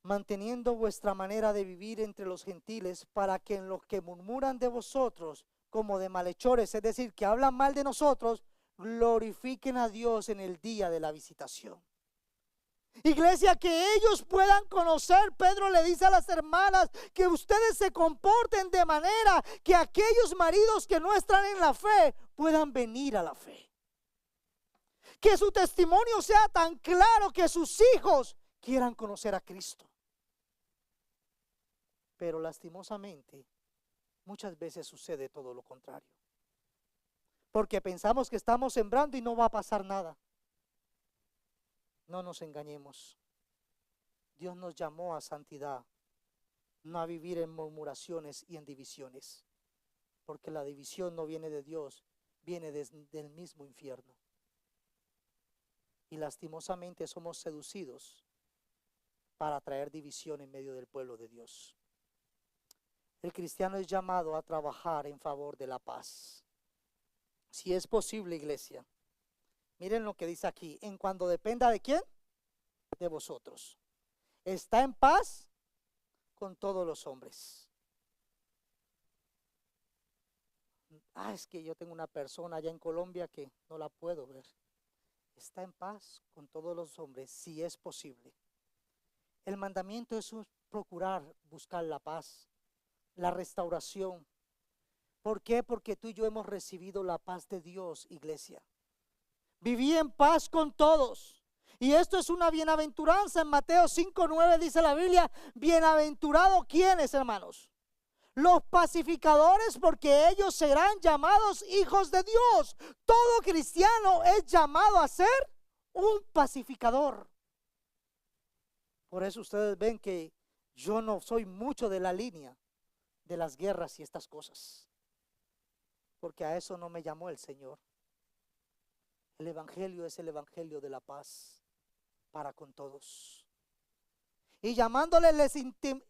Manteniendo vuestra manera de vivir entre los gentiles, para que en los que murmuran de vosotros como de malhechores, es decir, que hablan mal de nosotros, glorifiquen a Dios en el día de la visitación. Iglesia, que ellos puedan conocer, Pedro le dice a las hermanas, que ustedes se comporten de manera que aquellos maridos que no están en la fe puedan venir a la fe. Que su testimonio sea tan claro que sus hijos quieran conocer a Cristo. Pero lastimosamente, muchas veces sucede todo lo contrario. Porque pensamos que estamos sembrando y no va a pasar nada. No nos engañemos. Dios nos llamó a santidad no a vivir en murmuraciones y en divisiones, porque la división no viene de Dios, viene del mismo infierno. Y lastimosamente somos seducidos para traer división en medio del pueblo de Dios. El cristiano es llamado a trabajar en favor de la paz. Si es posible, iglesia, miren lo que dice aquí: en cuanto dependa de quién, de vosotros, está en paz con todos los hombres. Es que yo tengo una persona allá en Colombia que no la puedo ver. Está en paz con todos los hombres, si es posible. El mandamiento es procurar buscar la paz, la restauración. ¿Por qué? Porque tú y yo hemos recibido la paz de Dios, iglesia. Viví en paz con todos. Y esto es una bienaventuranza. En Mateo 5:9 dice la Biblia: bienaventurados ¿quiénes, hermanos? Los pacificadores, porque ellos serán llamados hijos de Dios. Todo cristiano es llamado a ser un pacificador. Por eso ustedes ven que yo no soy mucho de la línea de las guerras y estas cosas, porque a eso no me llamó el Señor. El evangelio es el evangelio de la paz para con todos. Y llamándoles les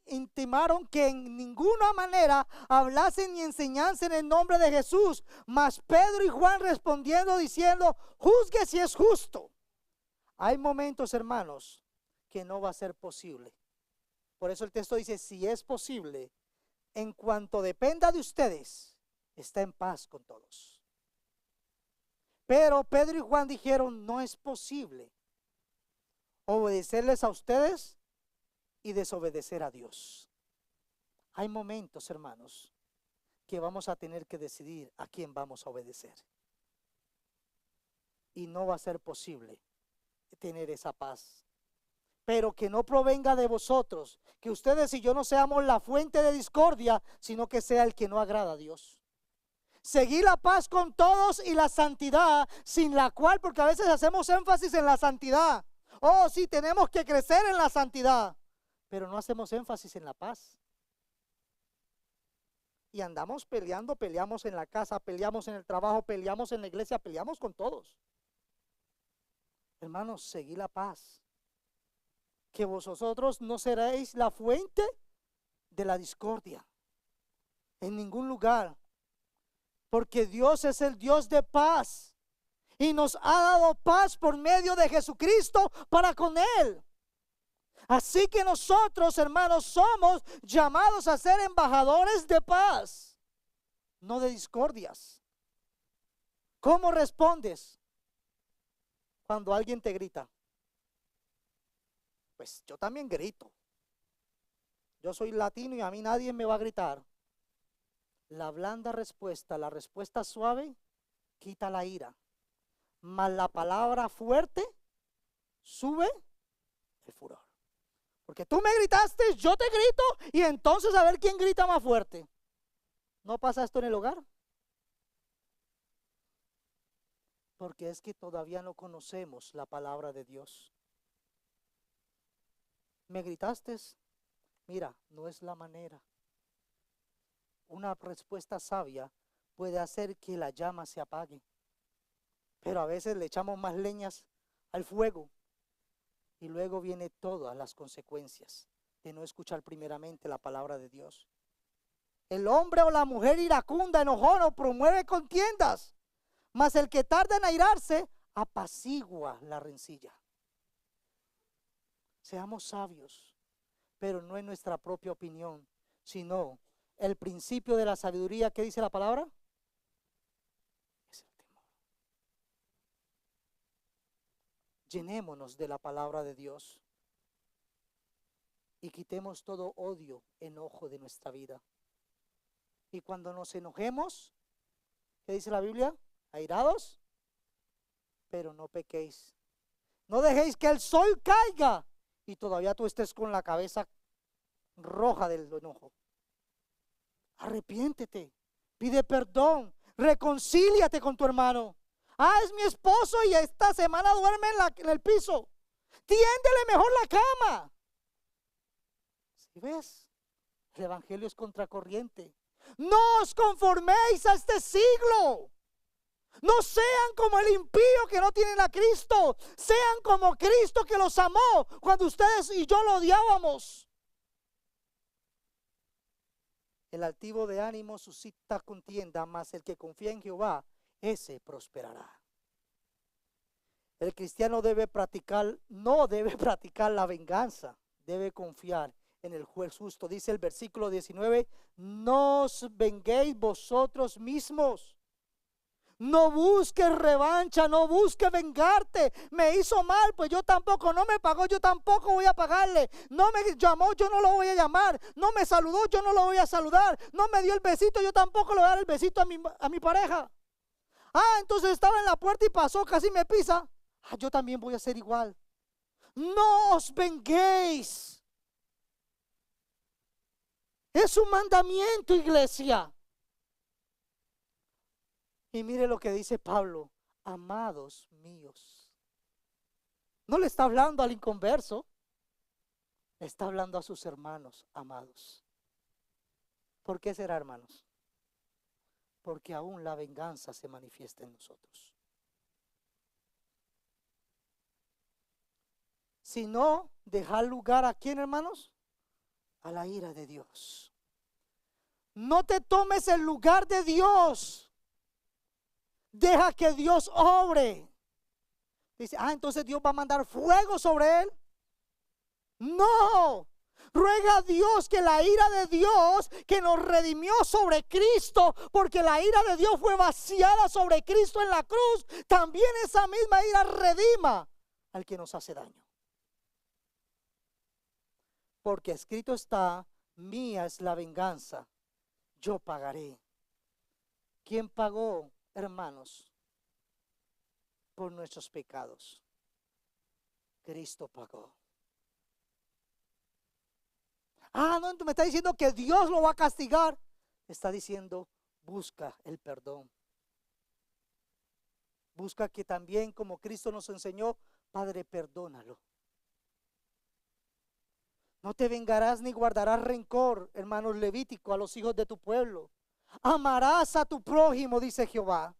intimaron que en ninguna manera hablasen ni enseñasen en nombre de Jesús. Mas Pedro y Juan respondiendo diciendo: juzgue si es justo. Hay momentos, hermanos, que no va a ser posible. Por eso el texto dice: si es posible, en cuanto dependa de ustedes, está en paz con todos. Pero Pedro y Juan dijeron: no es posible obedecerles a ustedes y desobedecer a Dios. Hay momentos, hermanos, que vamos a tener que decidir a quién vamos a obedecer. Y no va a ser posible tener esa paz. Pero que no provenga de vosotros, que ustedes y yo no seamos la fuente de discordia, sino que sea el que no agrada a Dios. Seguir la paz con todos y la santidad, sin la cual, porque a veces hacemos énfasis en la santidad. Oh, sí, tenemos que crecer en la santidad, pero no hacemos énfasis en la paz. Y andamos peleando, peleamos en la casa, peleamos en el trabajo, peleamos en la iglesia, peleamos con todos. Hermanos, seguid la paz. Que vosotros no seréis la fuente de la discordia en ningún lugar, porque Dios es el Dios de paz y nos ha dado paz por medio de Jesucristo para con Él. Así que nosotros, hermanos, somos llamados a ser embajadores de paz, no de discordias. ¿Cómo respondes cuando alguien te grita? Pues yo también grito. Yo soy latino y a mí nadie me va a gritar. La blanda respuesta, la respuesta suave, quita la ira. Mas la palabra fuerte sube el furor. Porque tú me gritaste, yo te grito, y entonces a ver quién grita más fuerte. ¿No pasa esto en el hogar? Porque es que todavía no conocemos la palabra de Dios. ¿Me gritaste? Mira, no es la manera. Una respuesta sabia puede hacer que la llama se apague. Pero a veces le echamos más leñas al fuego. Y luego viene todas las consecuencias de no escuchar primeramente la palabra de Dios. El hombre o la mujer iracunda, enojona, promueve contiendas, mas el que tarda en airarse apacigua la rencilla. Seamos sabios, pero no en nuestra propia opinión, sino el principio de la sabiduría. ¿Qué dice la palabra? Es el temor. Llenémonos de la palabra de Dios y quitemos todo odio, enojo de nuestra vida. Y cuando nos enojemos, ¿qué dice la Biblia? Airados, pero no pequéis. No dejéis que el sol caiga y todavía tú estés con la cabeza roja del enojo. Arrepiéntete, pide perdón, reconcíliate con tu hermano. Es mi esposo y esta semana duerme en el piso. Tiéndele mejor la cama. ¿Sí ves? El evangelio es contracorriente. No os conforméis a este siglo. No sean como el impío que no tienen a Cristo. Sean como Cristo que los amó cuando ustedes y yo lo odiábamos. El altivo de ánimo suscita contienda, mas el que confía en Jehová, ese prosperará. El cristiano debe practicar, no debe practicar la venganza, debe confiar en el juez justo. Dice el versículo 19, no os venguéis vosotros mismos. No busques revancha, no busques vengarte. Me hizo mal, pues yo tampoco, no me pagó, yo tampoco voy a pagarle. No me llamó, yo no lo voy a llamar. No me saludó, yo no lo voy a saludar. No me dio el besito, yo tampoco le voy a dar el besito a mi pareja. Ah, entonces estaba en la puerta y pasó, casi me pisa. Ah, yo también voy a ser igual. No os venguéis. Es un mandamiento, iglesia. Y mire lo que dice Pablo, amados míos. No le está hablando al inconverso, le está hablando a sus hermanos amados. ¿Por qué será, hermanos? Porque aún la venganza se manifiesta en nosotros. Si no, dejar lugar a quién, hermanos, a la ira de Dios. No te tomes el lugar de Dios. Deja que Dios obre. Dice, entonces Dios va a mandar fuego sobre él. No. Ruega a Dios que la ira de Dios que nos redimió sobre Cristo, porque la ira de Dios fue vaciada sobre Cristo en la cruz, también esa misma ira redima al que nos hace daño. Porque escrito está, mía es la venganza, yo pagaré. ¿Quién pagó, hermanos, por nuestros pecados? Cristo pagó. No, tú me estás diciendo que Dios lo va a castigar. Está diciendo, busca el perdón. Busca que también, como Cristo nos enseñó, Padre, perdónalo. No te vengarás ni guardarás rencor, hermanos Levítico, a los hijos de tu pueblo. Amarás a tu prójimo, dice Jehová.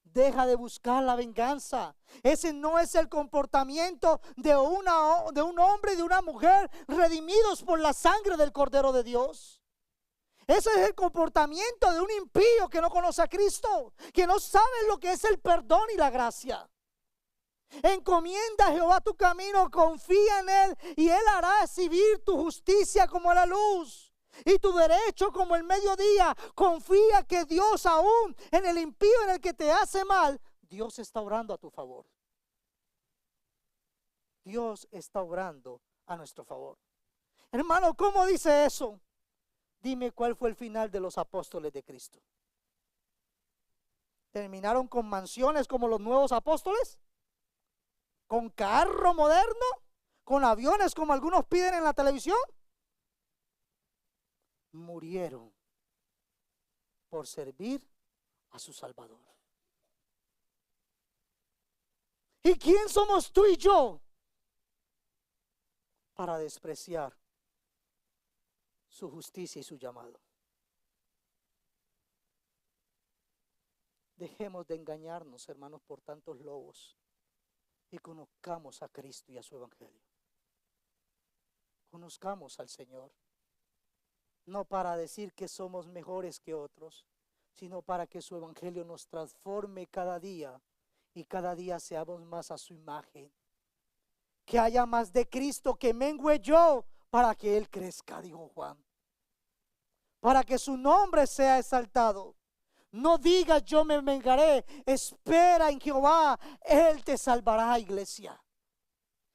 Deja de buscar la venganza. Ese no es el comportamiento de un hombre y de una mujer redimidos por la sangre del Cordero de Dios. Ese es el comportamiento de un impío que no conoce a Cristo, que no sabe lo que es el perdón y la gracia. Encomienda a Jehová tu camino, confía en Él y Él hará exhibir tu justicia como la luz y tu derecho como el mediodía. Confía que Dios, aún en el impío, en el que te hace mal, Dios está obrando a tu favor. Dios está obrando a nuestro favor. Hermano, ¿cómo dice eso? Dime cuál fue el final de los apóstoles de Cristo. ¿Terminaron con mansiones como los nuevos apóstoles? ¿Con carro moderno? ¿Con aviones como algunos piden en la televisión? Murieron por servir a su Salvador. ¿Y quién somos tú y yo para despreciar su justicia y su llamado? Dejemos de engañarnos, hermanos, por tantos lobos y conozcamos a Cristo y a su evangelio. Conozcamos al Señor. No para decir que somos mejores que otros, sino para que su evangelio nos transforme cada día y cada día seamos más a su imagen. Que haya más de Cristo, que mengüe yo para que Él crezca, dijo Juan. Para que su nombre sea exaltado. No digas yo me vengaré, espera en Jehová, Él te salvará, iglesia.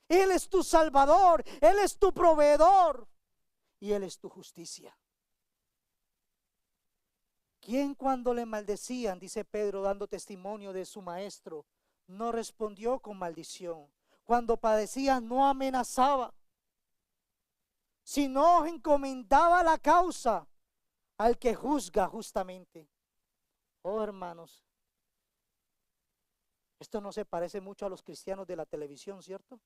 Él es tu salvador, Él es tu proveedor y Él es tu justicia. ¿Quién cuando le maldecían, dice Pedro dando testimonio de su maestro, no respondió con maldición? Cuando padecía no amenazaba, sino encomendaba la causa al que juzga justamente. Oh, hermanos, esto no se parece mucho a los cristianos de la televisión, ¿cierto?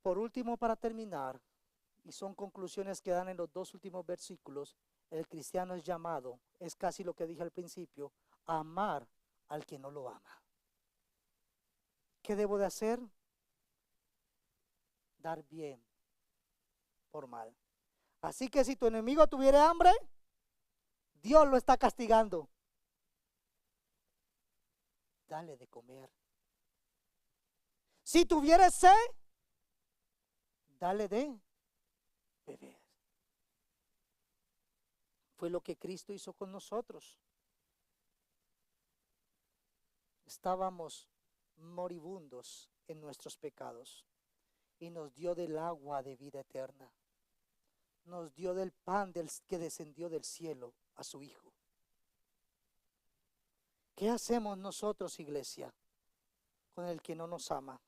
Por último, para terminar, y son conclusiones que dan en los dos últimos versículos, el cristiano es llamado, es casi lo que dije al principio, a amar al que no lo ama. ¿Qué debo de hacer? Dar bien por mal. Así que si tu enemigo tuviera hambre, Dios lo está castigando. Dale de comer. Si tuviera sed, dale de beber. Fue lo que Cristo hizo con nosotros. Estábamos moribundos en nuestros pecados y nos dio del agua de vida eterna. Nos dio del pan que descendió del cielo a su Hijo. ¿Qué hacemos nosotros, iglesia, con el que no nos ama?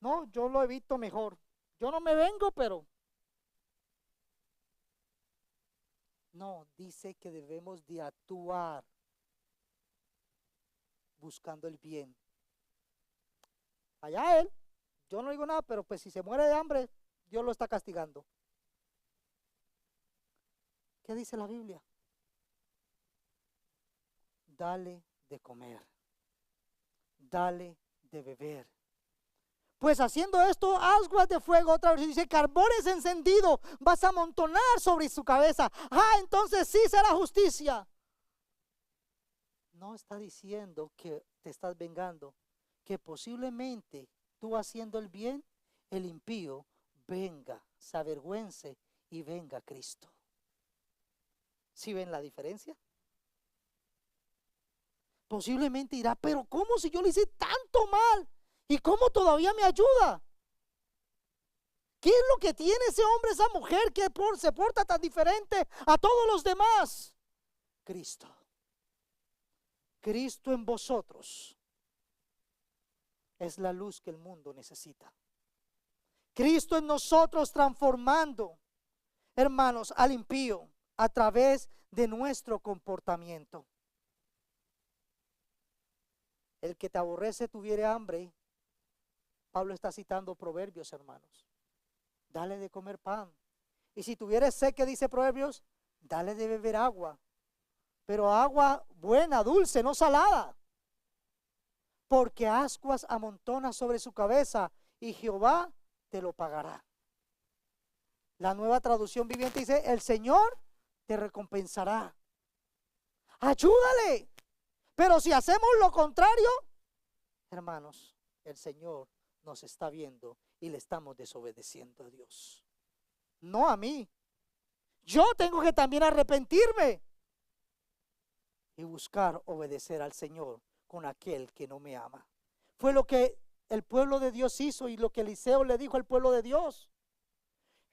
No, yo lo evito mejor. Yo no me vengo, pero... No, dice que debemos de actuar buscando el bien. Allá él, yo no digo nada, pero pues si se muere de hambre, Dios lo está castigando. ¿Qué dice la Biblia? Dale de comer, dale de beber. Pues haciendo esto, aguas de fuego, otra vez dice, carbones encendidos, vas a amontonar sobre su cabeza. Entonces sí será justicia. No está diciendo que te estás vengando, que posiblemente tú haciendo el bien, el impío venga, se avergüence y venga Cristo. ¿Sí ven la diferencia? Posiblemente dirá, pero ¿cómo si yo le hice tanto mal? ¿Y cómo todavía me ayuda? ¿Qué es lo que tiene ese hombre, esa mujer que se porta tan diferente a todos los demás? Cristo. Cristo en vosotros es la luz que el mundo necesita. Cristo en nosotros transformando, hermanos, al impío a través de nuestro comportamiento. El que te aborrece tuviere hambre. Pablo está citando Proverbios, hermanos. Dale de comer pan. Y si tuvieres sed, ¿qué dice Proverbios? Dale de beber agua. Pero agua buena, dulce, no salada. Porque ascuas amontona sobre su cabeza y Jehová te lo pagará. La Nueva Traducción Viviente dice, el Señor te recompensará. Ayúdale. Pero si hacemos lo contrario, hermanos, el Señor nos está viendo y le estamos desobedeciendo a Dios. No a mí. Yo tengo que también arrepentirme y buscar obedecer al Señor con aquel que no me ama. Fue lo que el pueblo de Dios hizo y lo que Eliseo le dijo al pueblo de Dios.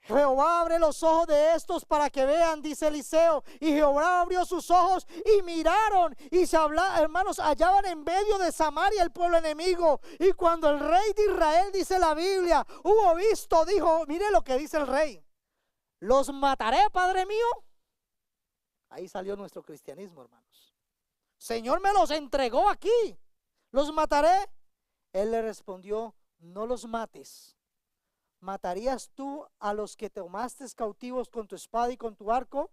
Jehová abre los ojos de estos para que vean, dice Eliseo. Y Jehová abrió sus ojos y miraron y se hablaban, hermanos, hallaban en medio de Samaria el pueblo enemigo. Y cuando el rey de Israel, dice la Biblia, hubo visto, dijo, mire lo que dice el rey: los mataré, Padre mío. Ahí salió nuestro cristianismo, hermanos. Señor, me los entregó aquí, los mataré. Él le respondió, no los mates. ¿Matarías tú a los que tomaste cautivos con tu espada y con tu arco?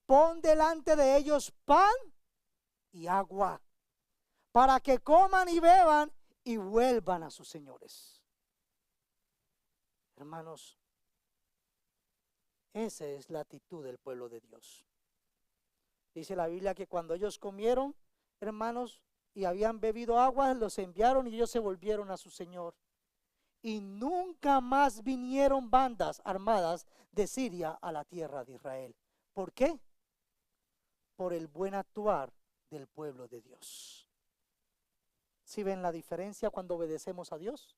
Pon delante de ellos pan y agua, para que coman y beban y vuelvan a sus señores. Hermanos, esa es la actitud del pueblo de Dios. Dice la Biblia que cuando ellos comieron, hermanos, y habían bebido agua, los enviaron y ellos se volvieron a su Señor. Y nunca más vinieron bandas armadas de Siria a la tierra de Israel. ¿Por qué? Por el buen actuar del pueblo de Dios. ¿Sí ven la diferencia cuando obedecemos a Dios?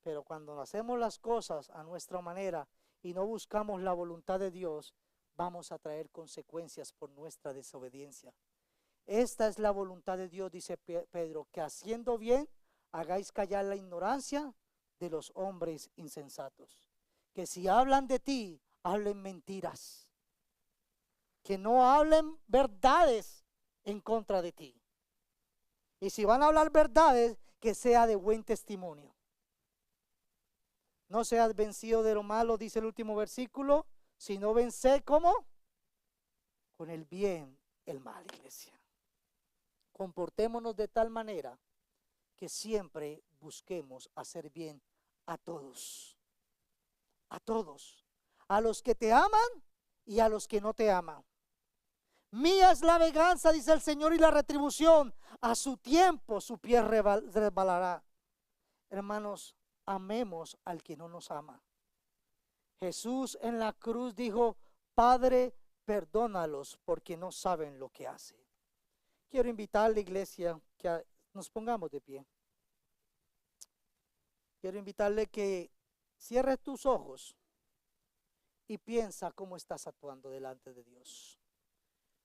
Pero cuando hacemos las cosas a nuestra manera y no buscamos la voluntad de Dios, vamos a traer consecuencias por nuestra desobediencia. Esta es la voluntad de Dios, dice Pedro, que haciendo bien hagáis callar la ignorancia de los hombres insensatos. Que si hablan de ti, hablen mentiras. Que no hablen verdades en contra de ti. Y si van a hablar verdades, que sea de buen testimonio. No seas vencido de lo malo, dice el último versículo, sino vence, ¿cómo? Con el bien, el mal, iglesia. Comportémonos de tal manera que siempre busquemos hacer bien a todos. A todos. A los que te aman y a los que no te aman. Mía es la venganza, dice el Señor, y la retribución. A su tiempo su pie resbalará. Hermanos, amemos al que no nos ama. Jesús en la cruz dijo: Padre, perdónalos porque no saben lo que hacen. Quiero invitar a la iglesia que nos pongamos de pie. Quiero invitarle que cierre tus ojos y piensa cómo estás actuando delante de Dios.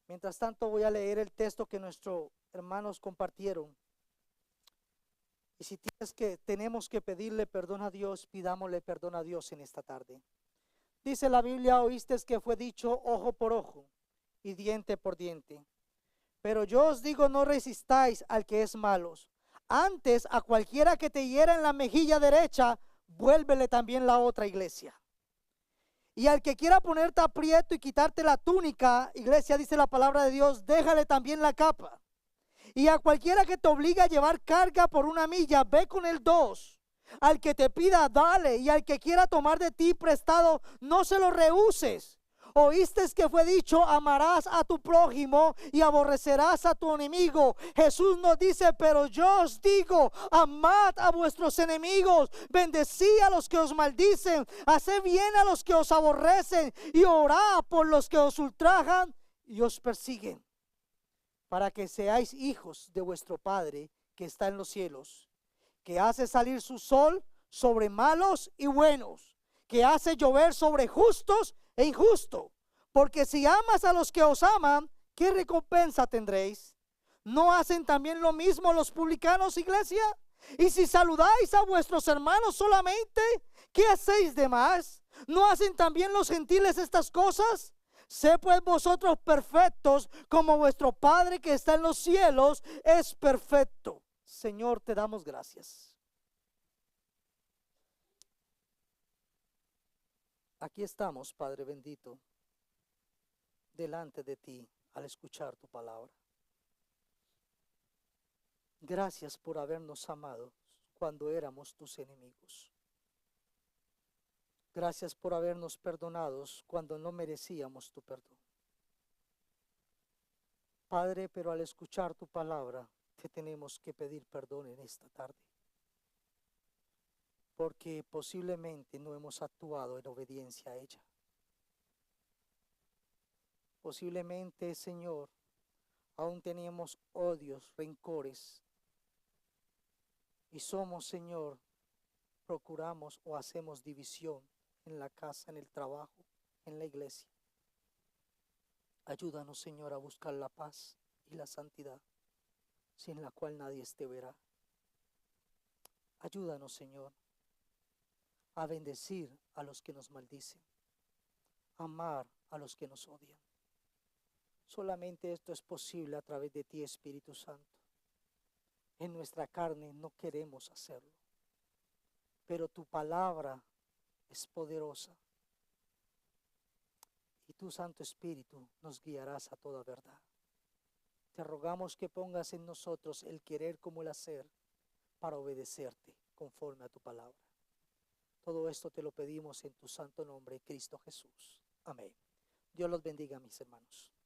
Mientras tanto voy a leer el texto que nuestros hermanos compartieron. Y si tenemos que pedirle perdón a Dios, pidámosle perdón a Dios en esta tarde. Dice la Biblia: oíste que fue dicho ojo por ojo y diente por diente. Pero yo os digo, no resistáis al que es malo. Antes, a cualquiera que te hiera en la mejilla derecha, vuélvele también la otra, iglesia. Y al que quiera ponerte aprieto y quitarte la túnica, iglesia, dice la palabra de Dios, déjale también la capa. Y a cualquiera que te obliga a llevar carga por 1 milla, ve con él 2. Al que te pida, dale. Y al que quiera tomar de ti prestado, no se lo rehuses. Oíste que fue dicho: amarás a tu prójimo y aborrecerás a tu enemigo. Jesús nos dice: pero yo os digo, amad a vuestros enemigos, bendecí a los que os maldicen, haced bien a los que os aborrecen y orad por los que os ultrajan y os persiguen, para que seáis hijos de vuestro Padre que está en los cielos, que hace salir su sol sobre malos y buenos, que hace llover sobre justos e injustos. Porque si amas a los que os aman, ¿qué recompensa tendréis? ¿No hacen también lo mismo los publicanos, iglesia? Y si saludáis a vuestros hermanos solamente, ¿qué hacéis de más? ¿No hacen también los gentiles estas cosas? Sé pues vosotros perfectos, como vuestro Padre que está en los cielos es perfecto. Señor, te damos gracias. Aquí estamos, Padre bendito, delante de ti al escuchar tu palabra. Gracias por habernos amado cuando éramos tus enemigos. Gracias por habernos perdonado cuando no merecíamos tu perdón. Padre, pero al escuchar tu palabra, te tenemos que pedir perdón en esta tarde, porque posiblemente no hemos actuado en obediencia a ella. Posiblemente, Señor, aún tenemos odios, rencores, y somos, Señor, procuramos o hacemos división en la casa, en el trabajo, en la iglesia. Ayúdanos, Señor, a buscar la paz y la santidad, sin la cual nadie te verá. Ayúdanos, Señor, a bendecir a los que nos maldicen, amar a los que nos odian. Solamente esto es posible a través de ti, Espíritu Santo. En nuestra carne no queremos hacerlo, pero tu palabra es poderosa y tu Santo Espíritu nos guiarás a toda verdad. Te rogamos que pongas en nosotros el querer como el hacer para obedecerte conforme a tu palabra. Todo esto te lo pedimos en tu santo nombre, Cristo Jesús. Amén. Dios los bendiga, mis hermanos.